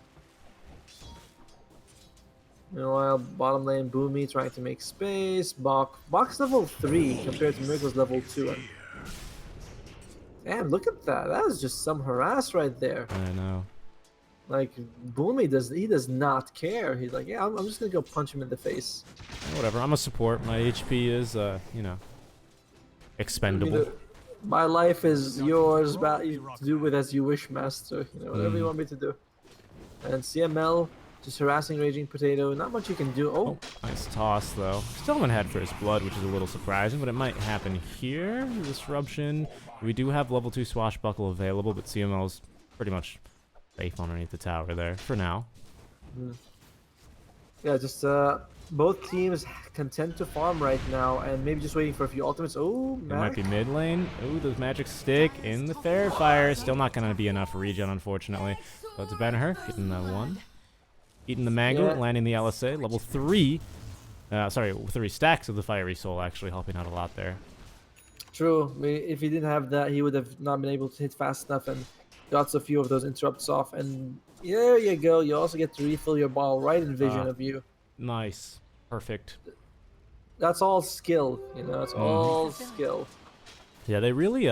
Meanwhile, bottom lane, Boomy trying to make space. Bok's level 3 compared to Miracle's level 2. And damn, look at that. That was just some harass right there. I know. Like, Boomy does not care. He's like, yeah, I'm just gonna go punch him in the face. Whatever, I'm a support. My HP is, you know, expendable. My life is yours, but you do with as you wish, master. You know, whatever you want me to do. And CML, just harassing Raging Potato. Not much you can do. Oh, nice toss, though. Still haven't had First Blood, which is a little surprising, but it might happen here. Disruption. We do have level 2 Swashbuckle available, but CML's pretty much safe underneath the tower there for now. Yeah, just both teams content to farm right now, and maybe just waiting for a few ultimates. Oh, it might be mid lane. Oh, those magic stick in the fair fire. Still not going to be enough regen, unfortunately. So it's Ben-Hur getting the 1. Eating the mango, landing the LSA. Level 3. Sorry, 3 stacks of the fiery soul, actually helping out a lot there. True. If he didn't have that, he would have not been able to hit fast enough and got a few of those interrupts off. And there you go. You also get to refill your ball right in vision of you. Nice. Perfect. That's all skill. You know, it's all skill. Yeah, they really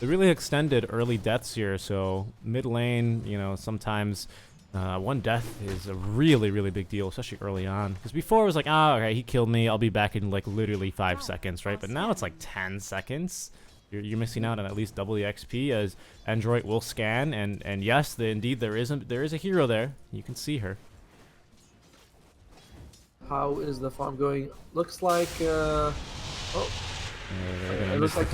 extended early deaths here. So mid lane, you know, sometimes one death is a really, really big deal, especially early on. Because before it was like, oh, okay, he killed me. I'll be back in like literally 5 seconds, right? But now it's like 10 seconds. You're missing out on at least double the XP, as Android will scan, and yes, indeed there is a hero there. You can see her. How is the farm going? Looks like it looks like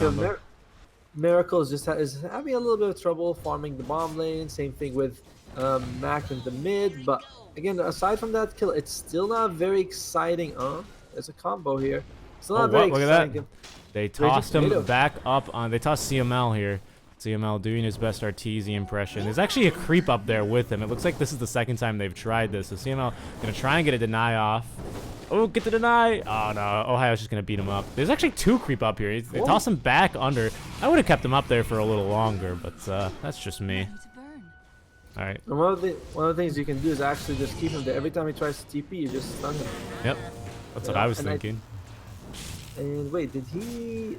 Miracle is having a little bit of trouble farming the bomb lane. Same thing with Mac in the mid, but again, aside from that kill, it's still not very exciting. There's a combo here. Still not very exciting. Look at that. They tossed him back up on. They tossed CML here. CML doing his best Arteezy impression. There's actually a creep up there with him. It looks like this is the second time they've tried this. So CML gonna try and get a deny off. Oh, get the deny. Oh no, Ohio's just gonna beat him up. There's actually 2 creep up here. They toss him back under. I would have kept him up there for a little longer, but that's just me. All right. And one of the things you can do is actually just keep him there. Every time he tries to TP, you just stun him. Yep, that's what I was thinking. And wait, did he?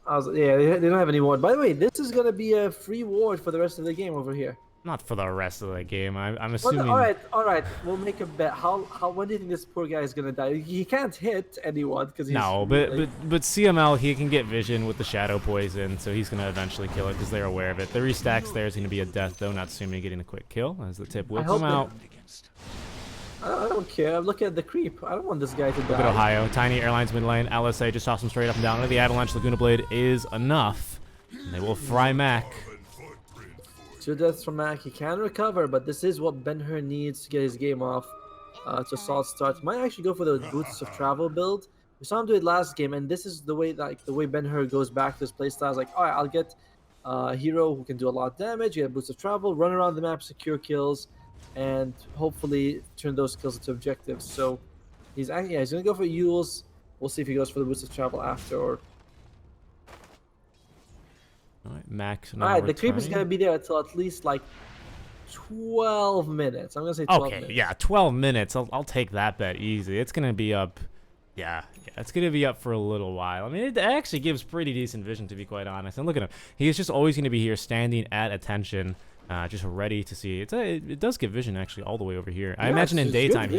Yeah, they don't have any ward. By the way, this is gonna be a free ward for the rest of the game over here. Not for the rest of the game. I'm assuming. All right. We'll make a bet. When do you think this poor guy is gonna die? He can't hit anyone because he's. No, but CML, he can get vision with the shadow poison, so he's gonna eventually kill it because they're aware of it. 3 stacks there is gonna be a death though. Not assuming getting a quick kill as the tip will come out. I don't care. Look at the creep. I don't want this guy to die. Look at Ohio. Tiny Airlines mid lane. LSA just toss him straight up and down. The Avalanche Laguna Blade is enough. And they will fry Mac. 2 deaths from Mac. He can recover, but this is what Ben-Hur needs to get his game off. It's a solid start. Might actually go for the Boots of Travel build We saw him do it last game, and this is the way Ben-Hur goes back to his playstyle. Like, all right, I'll get a hero who can do a lot of damage, get a boost of travel, run around the map, secure kills, and hopefully turn those kills into objectives. So he's gonna go for Yules. We'll see if he goes for the boost of travel after. Or All right, Max. all right, the creep is gonna be there until at least like 12 minutes. I'm gonna say 12 minutes. Okay, yeah, 12 minutes. I'll take that bet easy. It's gonna be up. Yeah, it's gonna be up for a little while. I mean, it actually gives pretty decent vision, to be quite honest. And look at him. He's just always gonna be here, standing at attention, just ready to see. It does give vision actually all the way over here. I imagine in daytime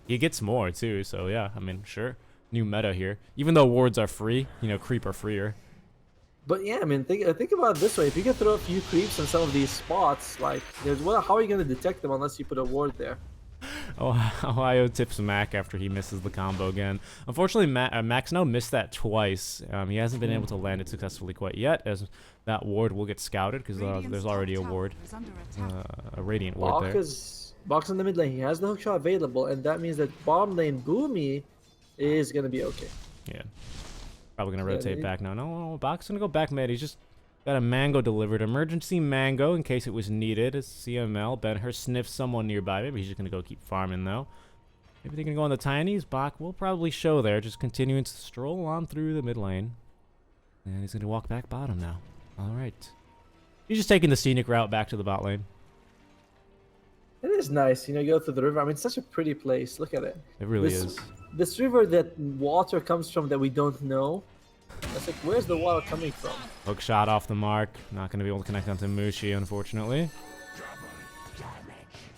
he gets more too. So yeah, I mean, sure. New meta here. Even though wards are free, creep are freer. But yeah, I mean, think about it this way: if you can throw a few creeps in some of these spots, like how are you gonna detect them unless you put a ward there? Ohio tips Mac after he misses the combo again. Unfortunately, Max now missed that twice. He hasn't been able to land it successfully quite yet, as that ward will get scouted because there's already a ward, a Radiant ward there. Box in the mid lane. He has the hookshot available, and that means that bottom lane Boomy is gonna be okay. Yeah, probably gonna rotate back now. No, Box gonna go back mid. He's just got a mango delivered. Emergency mango in case it was needed. As CML, Ben-Hur sniffs someone nearby. Maybe he's just going to go keep farming, though. Maybe they can go on the tinies. Bach will probably show there. Just continuing to stroll on through the mid lane. And he's going to walk back bottom now. All right. He's just taking the scenic route back to the bot lane. It is nice. You go through the river. I mean, it's such a pretty place. Look at it. It really is. This river that water comes from that we don't know. It's like, where's the water coming from? Hook shot off the mark. Not going to be able to connect onto Mushi, unfortunately.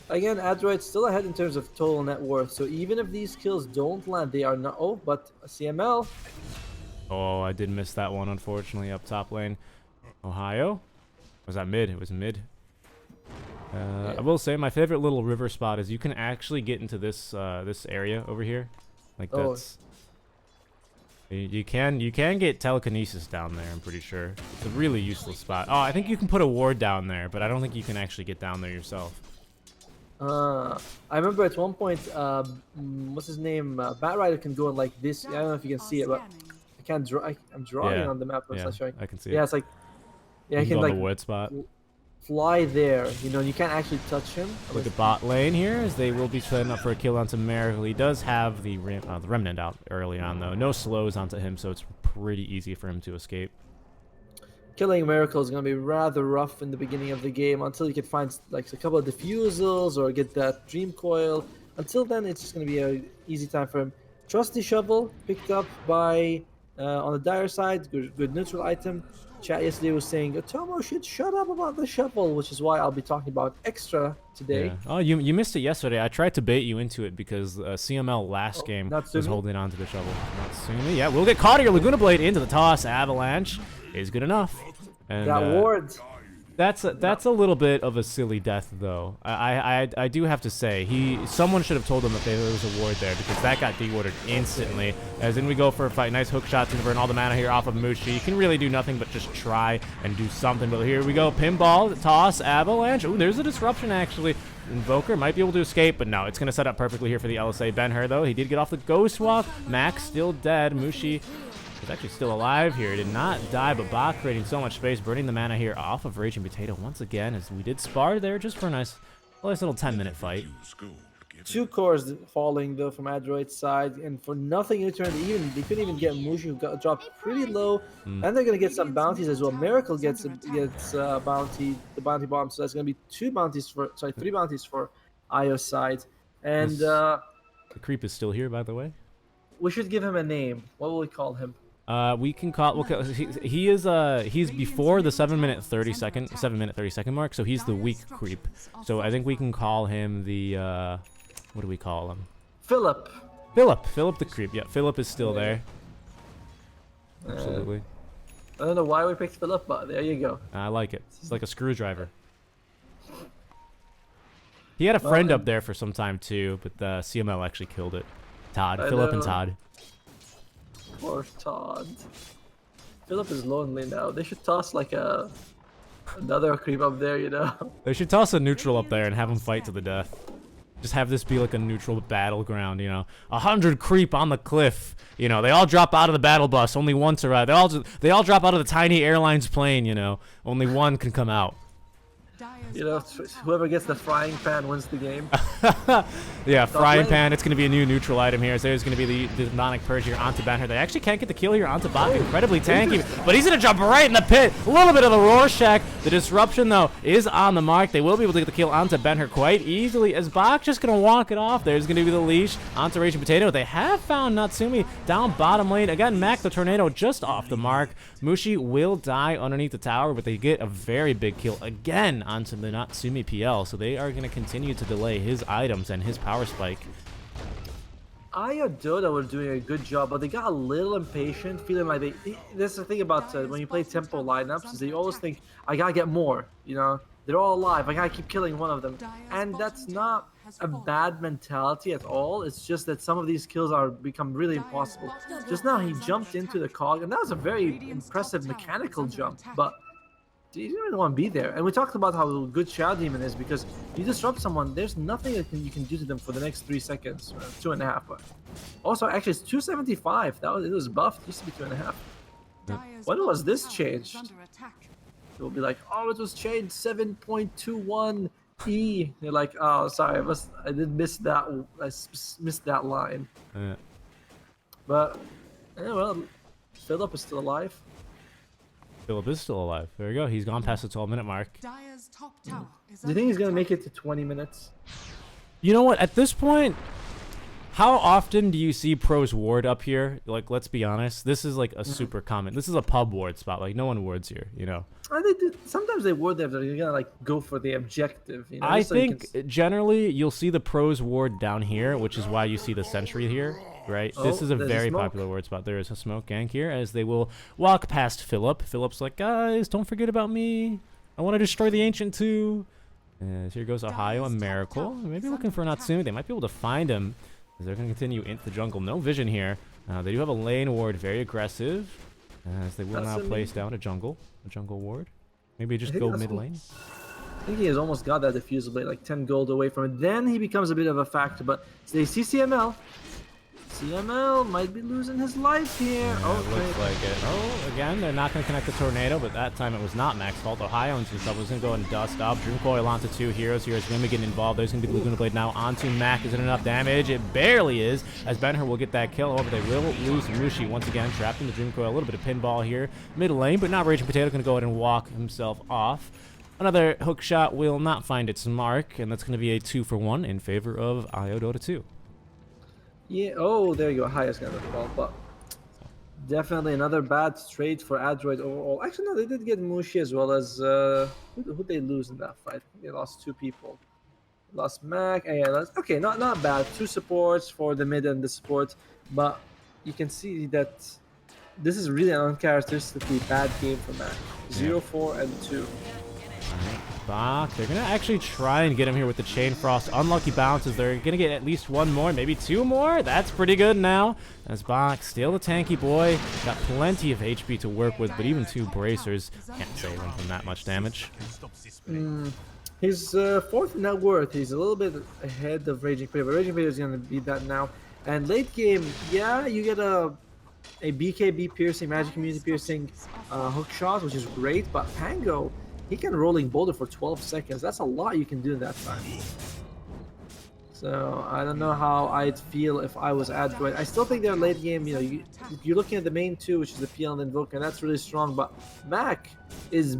Again, Adroit's still ahead in terms of total net worth. So even if these kills don't land, they are not. Oh, but a CML. Oh, I did miss that one, unfortunately, up top lane. Ohio? Was that mid? It was mid. I will say my favorite little river spot is you can actually get into this this area over here. Like that's. You can get telekinesis down there, I'm pretty sure. It's a really useful spot. Oh, I think you can put a ward down there, but I don't think you can actually get down there yourself. I remember at one point, what's his name? Batrider can go in like this. I don't know if you can see it, but I can't draw. I'm drawing on the map. Yeah, I can see it. Yeah, it's like, yeah, you can go like on the wood spot. Fly there. You can't actually touch him. Look at bot lane here, as they will be setting up for a kill onto Miracle. He does have the Remnant out early on, though. No slows onto him, so it's pretty easy for him to escape. Killing Miracle is going to be rather rough in the beginning of the game until you can find like a couple of diffusals or get that Dream Coil. Until then, it's just going to be an easy time for him. Trusty Shovel picked up by on the Dire side. Good neutral item. Chat yesterday was saying Otomo should shut up about the shovel, which is why I'll be talking about extra today. Yeah. Oh, you missed it yesterday. I tried to bait you into it because CML last game was holding on to the shovel. Not Sumi. Yeah, we'll get caught here. Laguna Blade into the toss. Avalanche is good enough. And that ward. That's a little bit of a silly death, though. I do have to say, someone should have told him that there was a ward there, because that got de-warded instantly. As in we go for a fight. Nice hook shot to convert all the mana here off of Mushi. You can really do nothing but just try and do something. But here we go. Pinball, toss, avalanche. Ooh, there's a disruption, actually. Invoker might be able to escape, but no, it's going to set up perfectly here for the LSA. Ben-Hur, though, he did get off the Ghost Walk. Max still dead. Mushi is actually still alive here. Did not die, but Bach creating so much space, burning the mana here off of Raging Potato once again, as we did spar there just for a nice little 10-minute fight. 2 cores falling though from Adroit's side, and for nothing in return, they couldn't even get Mushi, who got dropped pretty low, and they're gonna get some bounties as well. Miracle gets bounty, the bounty bomb, so that's gonna be 3 bounties for Io's side, and the creep is still here, by the way. We should give him a name. What will we call him? We can call. He's before the 7 minute 30 second mark, so he's the weak creep. So I think we can call him the what do we call him? Philip the creep. Yeah, Philip is still there. Absolutely. I don't know why we picked Philip, but there you go. I like it. It's like a screwdriver. He had a friend up there for some time too, but the CML actually killed it. Philip and Todd. Poor Todd. Philip is lonely now. They should toss like another creep up there, They should toss a neutral up there and have him fight to the death. Just have this be like a neutral battleground, you know. 100 creep on the cliff. You know, they all drop out of the battle bus. Only one survive. They all drop out of the tiny airlines plane, you know. Only one can come out. You know, whoever gets the frying pan wins the game. Yeah, frying pan. It's going to be a new neutral item here. So there's going to be the demonic purge here onto Benher. They actually can't get the kill here onto Bach. Incredibly tanky, but he's going to jump right in the pit. A little bit of the Rorschach. The disruption, though, is on the mark. They will be able to get the kill onto Benher quite easily, as Bach just going to walk it off. There's going to be the leash onto Raging Potato. They have found Natsumi down bottom lane. Again, Mac the Tornado just off the mark. Mushi will die underneath the tower, but they get a very big kill again onto the Natsumi PL, so they are going to continue to delay his items and his power spike. Dota were doing a good job, but they got a little impatient, feeling like that's the thing about when you play tempo lineups, is that you always think, I gotta get more, you know? They're all alive, I gotta keep killing one of them. And that's not a bad mentality at all, it's just that some of these kills are become really impossible. Just now he jumped into the cog, and that was a very impressive mechanical jump, but you didn't really want to be there. And we talked about how good Shadow Demon is, because you disrupt someone, there's nothing that you can do to them for the next 3 seconds, 2.5. But also, actually, it's 275. It was buffed. It used to be 2.5. When was this changed? It will be like, oh, it was changed 7.21 E. You're like, oh, sorry, I did miss that. I missed that line. Yeah. But yeah, well, Philip is still alive. Philip is still alive. There we go. He's gone past the 12-minute mark. Do you think he's gonna make it to 20 minutes? You know what? At this point, how often do you see pros ward up here? Like, let's be honest. This is like a super common. This is a pub ward spot. Like, no one wards here, you know. Sometimes they ward there, but they're gonna like go for the objective. You know, I think generally you'll see the pros ward down here, which is why you see the sentry here. Right, this is a very popular ward spot. There is a smoke gank here as they will walk past Philip. Philip's like, guys, don't forget about me. I want to destroy the ancient too. And here goes Ohio and Miracle. Maybe looking for Natsumi. They might be able to find him as they're going to continue into the jungle. No vision here. They do have a lane ward, very aggressive, as they will now place down a jungle ward. Maybe just go mid lane. I think he has almost got that diffusal blade, like 10 gold away from it. Then he becomes a bit of a factor, but they see CML. CML might be losing his life here. Yeah, looks like it. Oh, again, they're not going to connect the tornado, but that time it was not Mac's fault. Ohio into trouble. He's going to go and dust up. Dream Coil onto 2 heroes here. Is going to be getting involved. There's going to be Laguna Blade now onto Mac. Is it enough damage? It barely is, as Benher will get that kill. However, they will lose Mushi once again, trapped in the Dream Coil. A little bit of pinball here. Mid lane, but now Raging Potato going to go ahead and walk himself off. Another hook shot will not find its mark, and that's going to be a 2-for-1 in favor of Dota 2. Yeah, oh, there you go. Highest gonna fall, but definitely another bad trade for Adroid overall. Actually, no, they did get Mushi as well as who they lose in that fight. They lost 2 people. Lost Mac. And yeah, okay, not bad. 2 supports for the mid and the support, but you can see that this is really an uncharacteristically bad game for Mac. 0-4 and 2. Bach, they're going to actually try and get him here with the Chain Frost. Unlucky bounces. They're going to get at least 1 more, maybe 2 more. That's pretty good now. As Bach, still a tanky boy. Got plenty of HP to work with, but even 2 bracers can't save him from that much damage. He's 4th net worth. He's a little bit ahead of Raging Potato, but Raging Potato is going to beat that now. And late game, yeah, you get a BKB piercing, magic community piercing hook shot, which is great, but Pango, he can rolling boulder for 12 seconds. That's a lot you can do in that time. So I don't know how I'd feel if I was Adroid. I still think they're late game. You know, you're looking at the main 2, which is the PL and Invoke, and that's really strong. But Mac is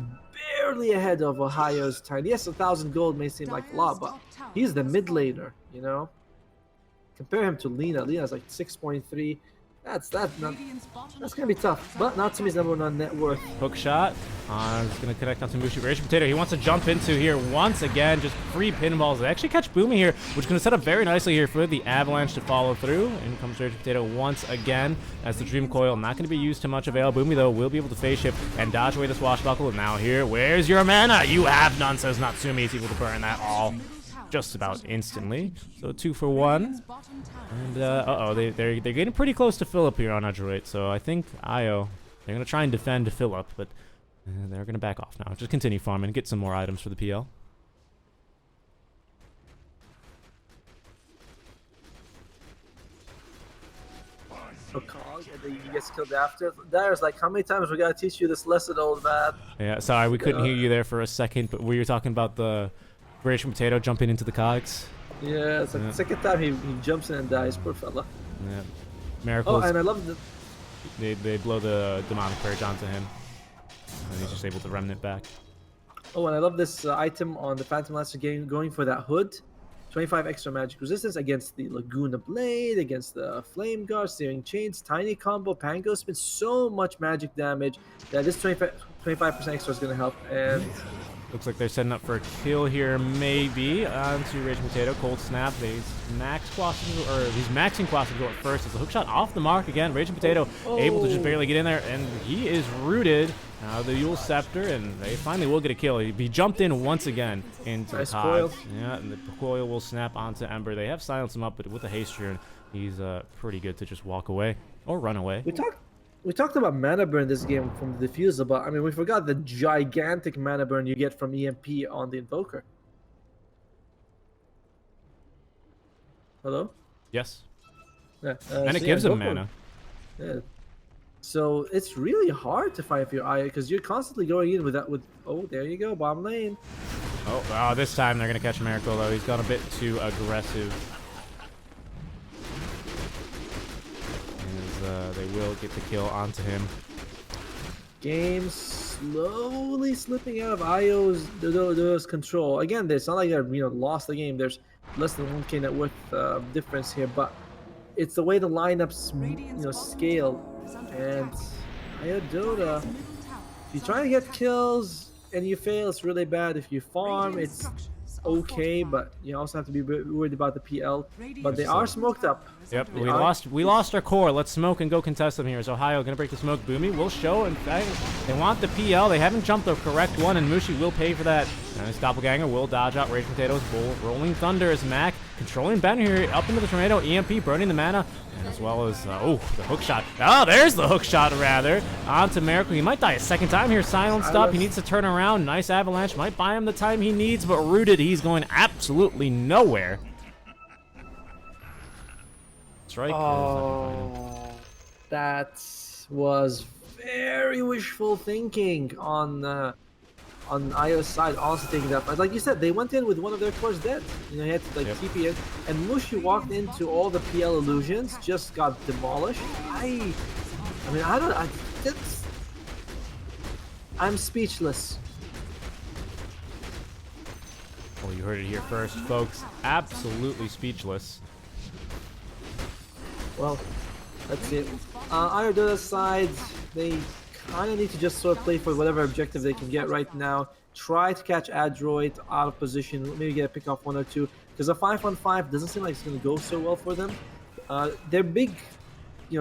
barely ahead of Ohio's time. Yes, 1,000 gold may seem like a lot, but he's the mid laner. You know, compare him to Lina. Lina's like 6.3. That's gonna be tough, but Natsumi's #1 net worth. Hook shot. He's gonna connect onto Mushi. Raging Potato, he wants to jump into here once again. Just free pinballs. They actually catch Boomy here, which is gonna set up very nicely here for the Avalanche to follow through. In comes Raging Potato once again as the Dream Coil not gonna be used to much avail. Boomy though will be able to phase shift and dodge away the swashbuckle. And now here, where's your mana? You have none, says Natsumi. He's able to burn that all just about instantly. So 2-for-1. And they're getting pretty close to Philip here on Adroit. So I think they're gonna try and defend Philip, but they're gonna back off now. Just continue farming, get some more items for the PL. a cog, and then he gets killed after. Darius, like, how many times we gotta teach you this lesson, old man? Yeah, sorry, we couldn't hear you there for a second, but we were talking about the Raging Potato jumping into the cogs. Yeah, it's like the second time he jumps in and dies, poor fella. Yeah. Miracles. Oh, and I love the... They blow the demonic purge onto him, and he's just able to remnant back. Oh, and I love this item on the Phantom Lancer game, going for that hood. 25 extra magic resistance against the Laguna Blade, against the Flame Guard, Searing Chains, Tiny Combo, Pango Spin, so much magic damage that this 25% extra is going to help. And looks like they're setting up for a kill here, maybe, onto Raging Potato. Cold Snap. He's maxing Quasible at first. It's a hookshot off the mark again. Raging Potato able to just barely get in there, and he is rooted. Now the Yule Scepter, and they finally will get a kill. He jumped in once again into the cogs. Yeah, and the coil will snap onto Ember. They have silenced him up, but with the haste rune, he's pretty good to just walk away or run away. We talked about mana burn this game from the diffuser, but I mean, we forgot the gigantic mana burn you get from EMP on the Invoker. Hello? Yes. Yeah, and it gives him mana. Yeah. So it's really hard to fight for your Aya because you're constantly going in with that. Oh, there you go, bottom lane. Oh, this time they're gonna catch Miracle though. He's gone a bit too aggressive. As, they will get the kill onto him. Game slowly slipping out of Dota's control. Again, it's not like they're lost the game. There's less than 1k net worth difference here, but it's the way the lineups scale. And Dota, if you try to get kills and you fail, it's really bad. If you farm, it's okay, but you also have to be worried about the PL. But they are smoked up. Yep, we lost our core. Let's smoke and go contest them here. Is Ohio gonna break the smoke? Boomy will show. In fact, they want the PL. They haven't jumped the correct one, and Mushi will pay for that. And his doppelganger will dodge out Raging Potato's bull. Rolling Thunder is Mac controlling Ben here up into the tornado. EMP burning the mana, and as well as the hook shot. Oh, there's the hook shot rather onto Miracle. He might die a second time here. Silenced up. He needs to turn around. Nice avalanche might buy him the time he needs, but rooted, he's going absolutely nowhere. Strike. Oh, that was very wishful thinking on Io's side. Also taking that fight. Like you said, they went in with one of their cores dead. He had to TP in, and Mushi walked into all the PL illusions, just got demolished. I'm speechless. Well, you heard it here first, folks. Absolutely speechless. Well, let's see. Dota's side, they kind of need to just sort of play for whatever objective they can get right now. Try to catch Adroid out of position, maybe get a pick off 1 or 2, because a 5-on-5 doesn't seem like it's going to go so well for them. Their big,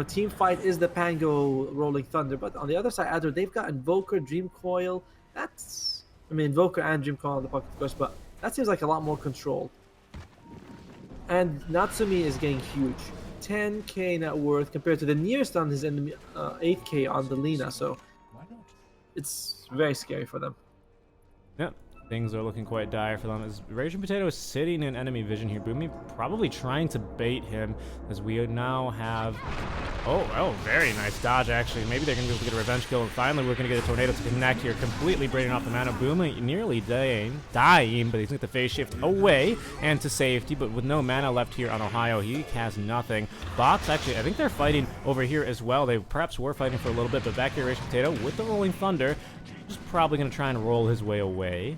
team fight is the Pango Rolling Thunder, but on the other side, Adroid, they've got Invoker, Dream Coil. Invoker and Dream Coil on the pocket, of course, but that seems like a lot more control. And Natsumi is getting huge. 10k net worth compared to the nearest on his enemy, 8k on the Lina, so it's very scary for them. Yep, things are looking quite dire for them. As Raging Potato is sitting in enemy vision here, Boomy probably trying to bait him, as we now have... Oh, very nice dodge, actually. Maybe they're going to be able to get a revenge kill, and finally we're going to get a tornado to connect here, completely draining off the mana. Boomy nearly dying, but he's going to get the phase shift away and to safety, but with no mana left here on Ohio, he has nothing. Box, actually, I think they're fighting over here as well. They perhaps were fighting for a little bit, but back here, Raging Potato with the Rolling Thunder, just probably going to try and roll his way away.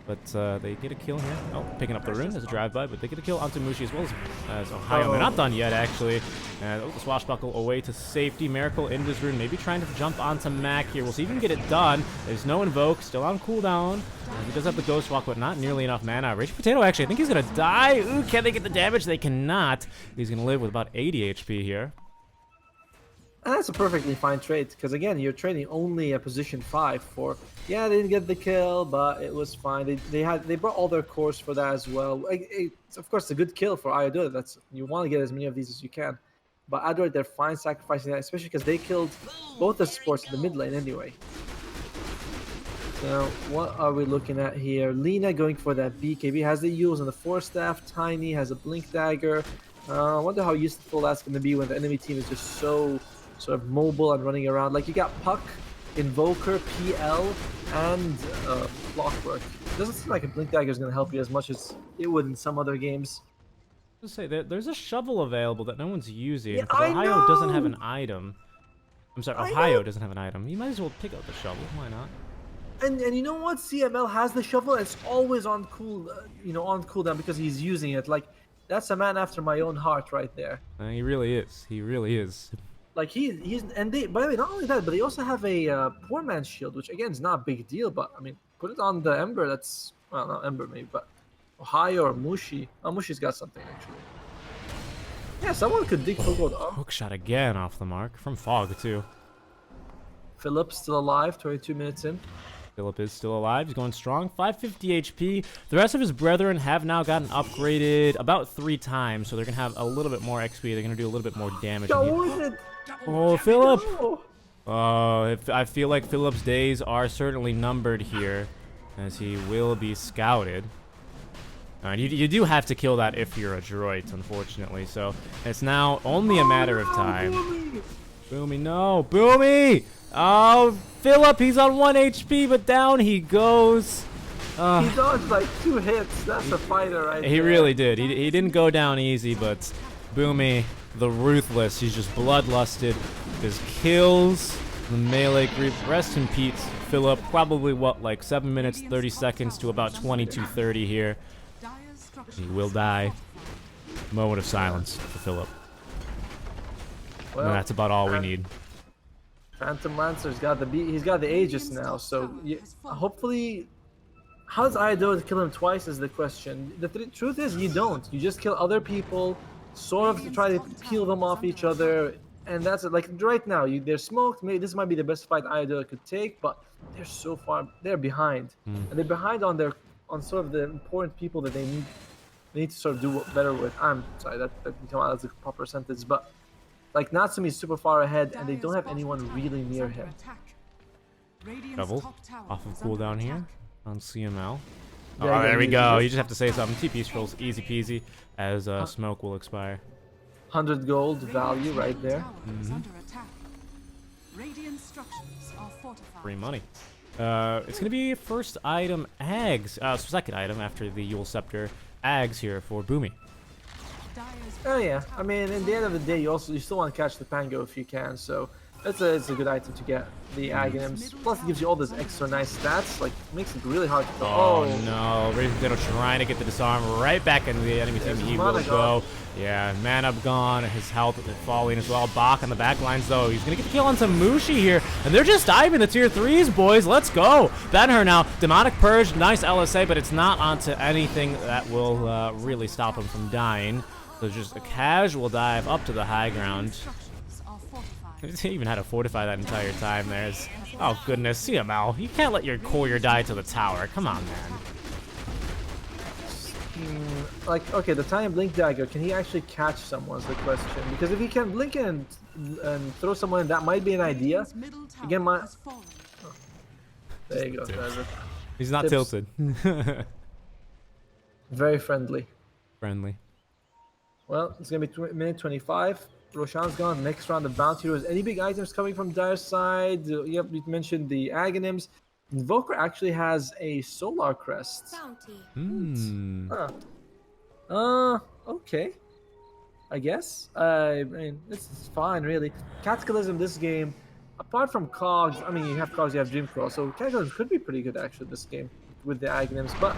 But they get a kill here. Oh, picking up the rune as a drive-by, but they get a kill onto Mushi as well as Ohio. They're not done yet, actually. The swashbuckle away to safety. Miracle into his rune, maybe trying to jump onto Mac here. We'll see if he can get it done. There's no invoke, still on cooldown. He does have the ghost walk, but not nearly enough mana. Raging Potato, actually, I think he's going to die. Ooh, can they get the damage? They cannot. He's going to live with about 80 HP here. And that's a perfectly fine trade, because again, you're trading only a position 5 for... Yeah, they didn't get the kill, but it was fine. They brought all their cores for that as well. It's, of course, a good kill for Ayodota. You want to get as many of these as you can. But Adroid, they're fine sacrificing that, especially because they killed both the supports in the mid lane anyway. So, what are we looking at here? Lina going for that BKB, has the Yules and the Force Staff. Tiny has a Blink Dagger. I wonder how useful that's going to be when the enemy team is just so sort of mobile and running around. Like you got Puck, Invoker, PL, and Clockwork. Doesn't seem like a Blink Dagger is going to help you as much as it would in some other games. Let's say there's a shovel available that no one's using. Yeah, Because I Ohio doesn't have know! an item. I'm sorry, Ohio doesn't have an item. You might as well pick up the shovel. Why not? And you know what? CML has the shovel. It's always on on cooldown because he's using it. Like that's a man after my own heart right there. He really is. He really is. Like he's and they, by the way, not only that, but they also have a poor man's shield, which again is not a big deal. But I mean, put it on the Ember. That's well, not Ember maybe, but Ohio or Mushi. Oh, Mushi's got something actually. Yeah, someone could dig for gold. Oh. Hook shot again off the mark from Fog too. Philip still alive. 22 minutes in. Philip is still alive. He's going strong. 550 HP. The rest of his brethren have now gotten upgraded about 3 times, so they're going to have a little bit more XP. They're going to do a little bit more damage. Oh, Philip! Oh, I feel like Philip's days are certainly numbered here, as he will be scouted. You do have to kill that if you're a droid, unfortunately, so it's now only a matter of time. Boomy, no! Boomy! Oh, Philip, he's on 1 HP, but down he goes. He dodged like 2 hits. That's a fighter right there. He really did. He didn't go down easy, but Boomy, the ruthless, he's just bloodlusted. His kills, the melee creep. Rest in peace, Philip. Probably, what, like 7 minutes, 30 seconds to about 22:30 here. He will die. Moment of silence for Philip. Well, and that's about all we need. Phantom Lancer's got he's got the Aegis now, so hopefully, how does Ido kill him twice is the question. The truth is you don't. You just kill other people, sort of to try to peel them off each other, and that's it. Like right now, they're smoked. Maybe this might be the best fight Ido could take, but they're so far, they're behind, and they're behind on sort of the important people that they need to sort of do better with. I'm sorry, that didn't come out as a proper sentence, but. Like, Natsumi is super far ahead, and they don't have anyone really near him. Shovel off of cooldown here on CML. Oh, Yeah, there we go. You just have to say something. TP scrolls, easy peasy, as smoke will expire. 100 gold value right there. Free money. It's going to be first item Ags. Second item after the Yule Scepter. Ags here for Boomy. Oh yeah, I mean, in the end of the day, you still want to catch the Pango if you can, so it's a good item to get the Aghanims. Plus, it gives you all those extra nice stats, like makes it really hard to kill. Oh no, Raven Potato trying to get the disarm right back into the enemy team. He will go. Yeah, mana gone, his health falling as well. Bach on the back lines though. He's gonna get the kill on some Mushi here, and they're just diving the tier 3s, boys. Let's go. Ben-Hur now, Demonic Purge, nice LSA, but it's not onto anything that will really stop him from dying. So just a casual dive up to the high ground. He even had to fortify that entire time. Oh goodness, CML. You can't let your courier die to the tower. Come on, man. Like, okay, the tiny blink dagger, can he actually catch someone is the question. Because if he can blink and throw someone in, that might be an idea. Again, there you go. He's not tilted. Very friendly. Friendly. Well, it's going to be minute 25. Roshan's gone. Next round of Bounty Heroes. Any big items coming from Dire's side? Yep, you mentioned the Aghanims. Invoker actually has a Solar Crest. Bounty. Okay. I guess. I mean, this is fine, really. Cataclysm this game, apart from Cogs, I mean, you have Cogs, you have Dreamcrawl, so Cataclysm could be pretty good, actually, this game with the Aghanims, but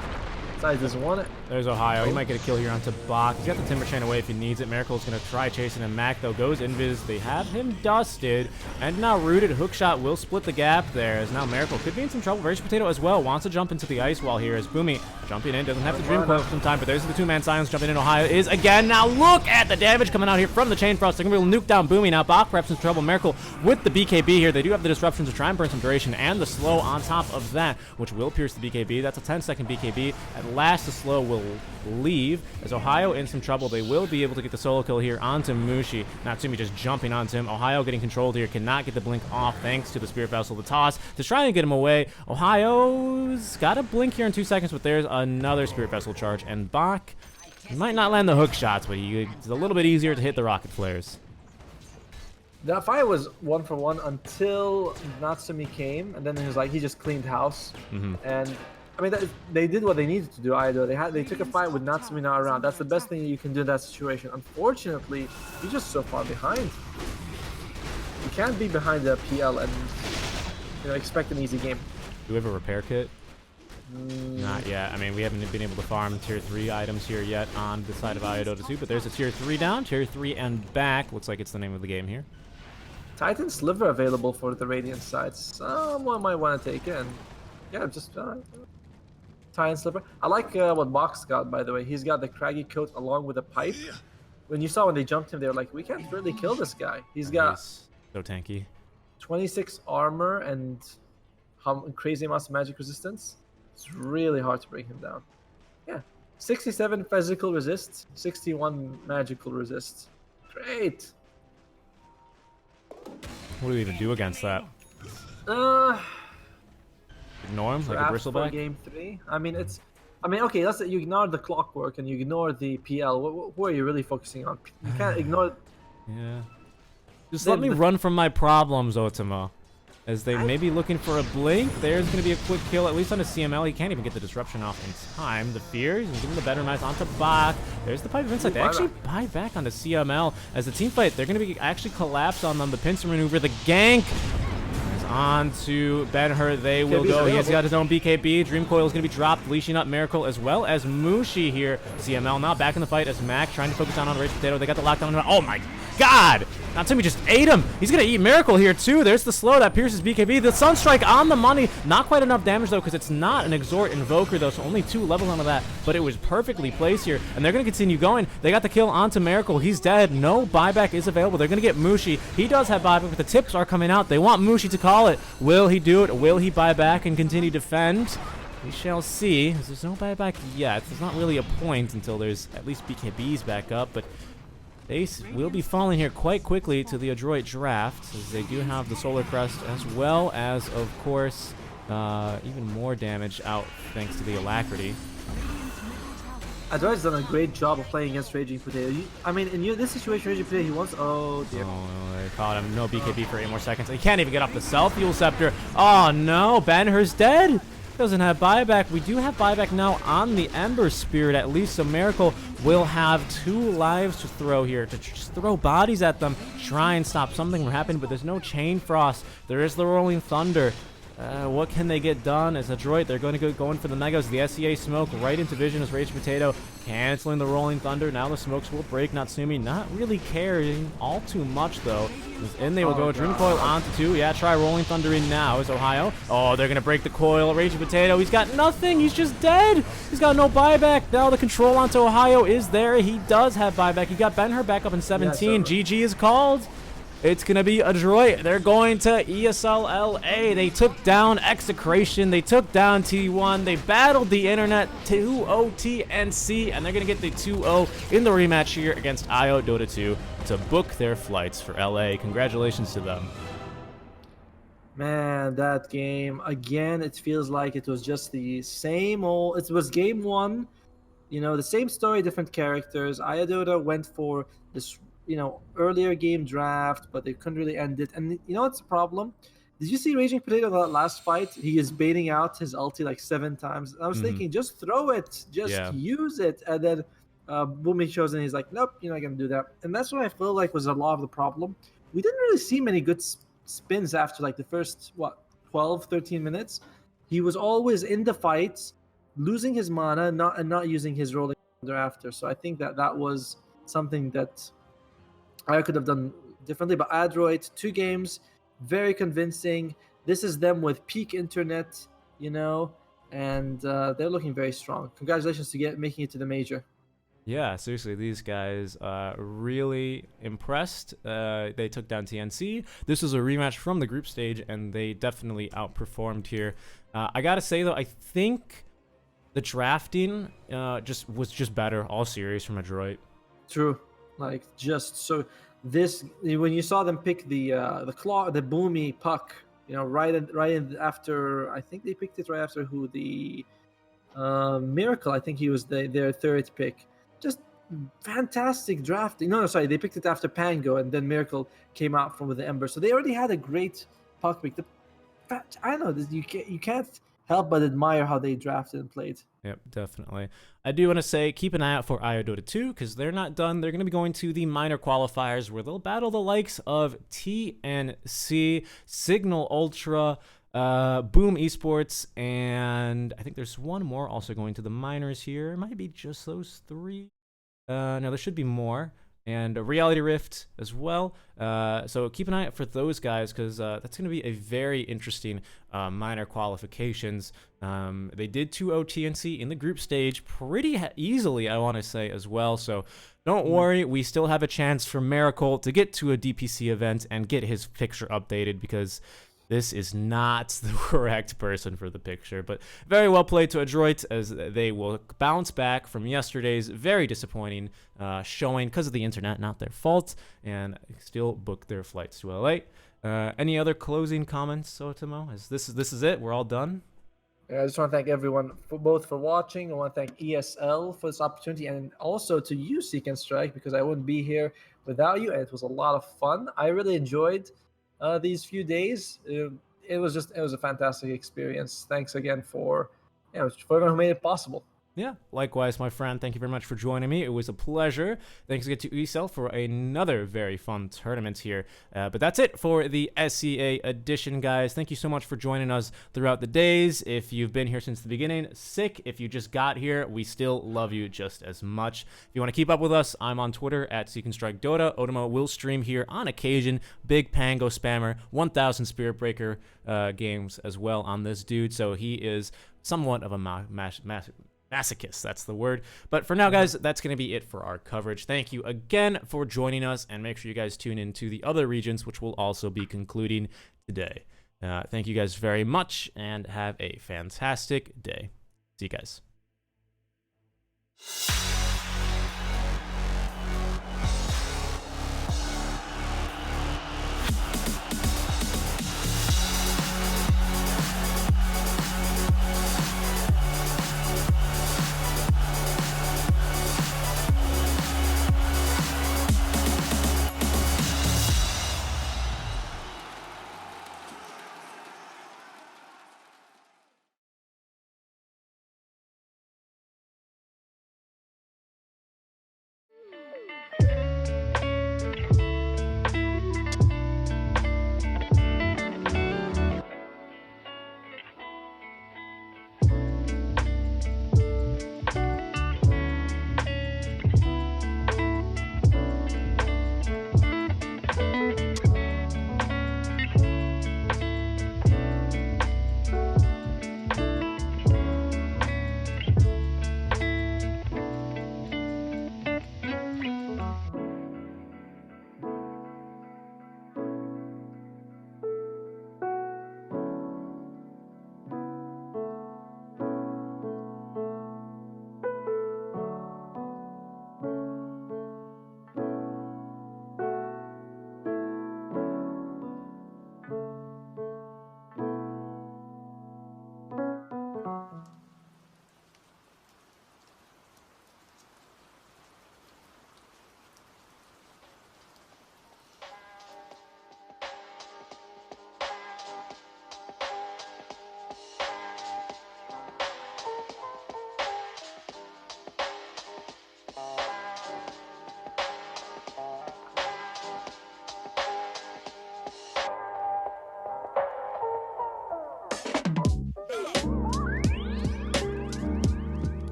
Size doesn't want it. There's Ohio. He might get a kill here onto Bach. He's got the Timber Chain away if he needs it. Miracle's going to try chasing him. Mac, though, goes invis. They have him dusted. And now rooted. Hookshot will split the gap there. As now Miracle could be in some trouble. Very Potato as well. Wants to jump into the ice wall here as Boomy jumping in. Doesn't have the Dream Coil for some time, but there's the two-man silence jumping in. Ohio is again. Now look at the damage coming out here from the Chain Frost. They're going to nuke down Boomy. Now Bach perhaps in trouble. Miracle with the BKB here. They do have the disruptions to try and burn some duration and the slow on top of that, which will pierce the BKB. That's a 10-second BKB. At last, the slow will leave. As Ohio in some trouble, they will be able to get the solo kill here onto Mushi. Natsumi just jumping onto him. Ohio getting controlled here. Cannot get the blink off thanks to the Spirit Vessel. The toss to try and get him away. Ohio's got a blink here in 2 seconds, but there's another Spirit Vessel charge. And Bach He might not land the hook shots, but it's a little bit easier to hit the rocket flares. That fight was 1-for-1 until Natsumi came, and then he was like, he just cleaned house. And I mean, they did what they needed to do. Either they took a fight with Natsumi not around. That's the best thing you can do in that situation. Unfortunately, you're just so far behind. You can't be behind the PL and expect an easy game. Do we have a repair kit? Not yet. I mean, we haven't been able to farm tier 3 items here yet on the side of Dota 2, but there's a tier 3 down, tier 3 and back. Looks like it's the name of the game here. Titan Sliver available for the Radiant side. Someone might want to take it. And yeah, just Titan Sliver. I like what Box got, by the way. He's got the Craggy Coat along with a pipe. When they jumped him, they were like, we can't really kill this guy. He's got so tanky. 26 armor and crazy amounts of magic resistance. It's really hard to bring him down. Yeah. 67 physical resist, 61 magical resist. Great. What do we even do against that? Ignore him like a bristleback? Game 3. I mean, okay, you ignore the clockwork and you ignore the PL. Who are you really focusing on? You can't ignore... Yeah. Just let me run from my problems, Otama. As they may be looking for a blink. There's going to be a quick kill, at least on a CML. He can't even get the disruption off in time. The fear, he's giving the better match onto Bach. There's the pipe of insight. They actually buy back on the CML. As the team fight, they're going to be actually collapse on them. The pincer maneuver, the gank. On to Ben-Hur, they will go. He's got his own BKB. Dream Coil is going to be dropped, leashing up Miracle as well as Mushi here. CML now back in the fight as Mac trying to focus on Rage Potato. They got the lockdown. Oh my god! Natsumi just ate him. He's going to eat Miracle here too. There's the slow that pierces BKB. The Sunstrike on the money. Not quite enough damage though because it's not an Exhort Invoker though, so only 2 levels onto that. But it was perfectly placed here. And they're going to continue going. They got the kill onto Miracle. He's dead. No buyback is available. They're going to get Mushi. He does have buyback, but the tips are coming out. They want Mushi to call it. Will he do it? Will he buy back and continue to defend? We shall see. There's no buyback yet. There's not really a point until there's at least BKBs back up, but they will be falling here quite quickly to the Adroit draft, as they do have the Solar Crest, as well as, of course, even more damage out thanks to the Alacrity. Adroit's done a great job of playing against Raging Potato. I mean, in this situation, Raging Potato, he wants... Oh, dear. Oh, they caught him. No BKB for 8 more seconds. He can't even get off the Self-Fuel Scepter. Oh, no. Ben-Hur's dead. Doesn't have buyback. We do have buyback now on the Ember Spirit, at least. So Miracle will have 2 lives to throw here, to just throw bodies at them, try and stop something from happening, but there's no Chain Frost. There is the Rolling Thunder. What can they get done as Adroit? They're going to go in for the Megas. The SEA smoke right into vision as Rage Potato canceling the Rolling Thunder. Now the smokes will break. Natsumi not really caring all too much though. In they will go. Dream Coil onto 2. Yeah, try Rolling Thunder in now is Ohio. Oh, they're going to break the coil. Rage Potato, he's got nothing. He's just dead. He's got no buyback. Now the control onto Ohio is there. He does have buyback. He got Ben-Hur back up in 17. GG is called. It's going to be Adroit. They're going to ESL LA. They took down Execration. They took down T1. They battled the internet 2-0 TNC, and they're going to get the 2-0 in the rematch here against Dota 2 to book their flights for LA. Congratulations to them. Man, that game, again, it feels like it was just the same old... It was game 1, the same story, different characters. Dota went for this... earlier game draft, but they couldn't really end it. And what's the problem? Did you see Raging Potato that last fight? He is baiting out his ulti like 7 times. I was thinking, just throw it, just use it. And then Boomy shows and he's like, nope, you're not gonna do that. And that's what I feel like was a lot of the problem. We didn't really see many good spins after like the first 12, 13 minutes. He was always in the fights, losing his mana, not using his rolling thunder after. So I think that was something that I could have done differently, but Adroit, 2 games, very convincing. This is them with peak internet, and they're looking very strong. Congratulations to making it to the major. Yeah, seriously, these guys really impressed. They took down TNC. This was a rematch from the group stage, and they definitely outperformed here. I gotta say though, I think the drafting was just better all series from Adroit. True. Like just so this when you saw them pick the Boomy puck, right after, I think they picked it right after the Miracle. I think he was their 3rd pick. just fantastic drafting. No, sorry, they picked it after Pango, and then Miracle came out from with the Ember. So they already had a great puck pick. I don't know, you can't help but admire how they drafted and played. Yep, definitely. I do want to say, keep an eye out for IO Dota 2, because they're not done. They're going to be going to the minor qualifiers, where they'll battle the likes of TNC, Signal Ultra, Boom Esports, and I think there's one more also going to the minors here. It might be just those 3. No, there should be more. And Reality Rift as well. So keep an eye out for those guys, because that's going to be a very interesting minor qualifications. They did 2-0 TNC in the group stage pretty easily, I want to say, as well. So don't worry, we still have a chance for Miracle to get to a DPC event and get his picture updated, because this is not the correct person for the picture. But very well played to Adroit, as they will bounce back from yesterday's very disappointing showing because of the internet, not their fault, and still book their flights to LA. Any other closing comments, Otamo? This is it? We're all done? I just want to thank everyone for watching. I want to thank ESL for this opportunity, and also to you, Seek and Strike, because I wouldn't be here without you, and it was a lot of fun. I really enjoyed these few days. It was a fantastic experience. Thanks again for everyone who made it possible. Yeah, likewise, my friend. Thank you very much for joining me. It was a pleasure. Thanks again to ESL for another very fun tournament here. But that's it for the SEA edition, guys. Thank you so much for joining us throughout the days. If you've been here since the beginning, sick. If you just got here, we still love you just as much. If you want to keep up with us, I'm on Twitter at Seek and Strike Dota. Otamo will stream here on occasion. Big Pango spammer, 1000 Spirit Breaker games as well on this dude. So he is somewhat of a masochist, that's the word. But for now, guys, that's going to be it for our coverage. Thank you again for joining us, and make sure you guys tune in to the other regions, which will also be concluding today. Thank you guys very much, and have a fantastic day. See you guys.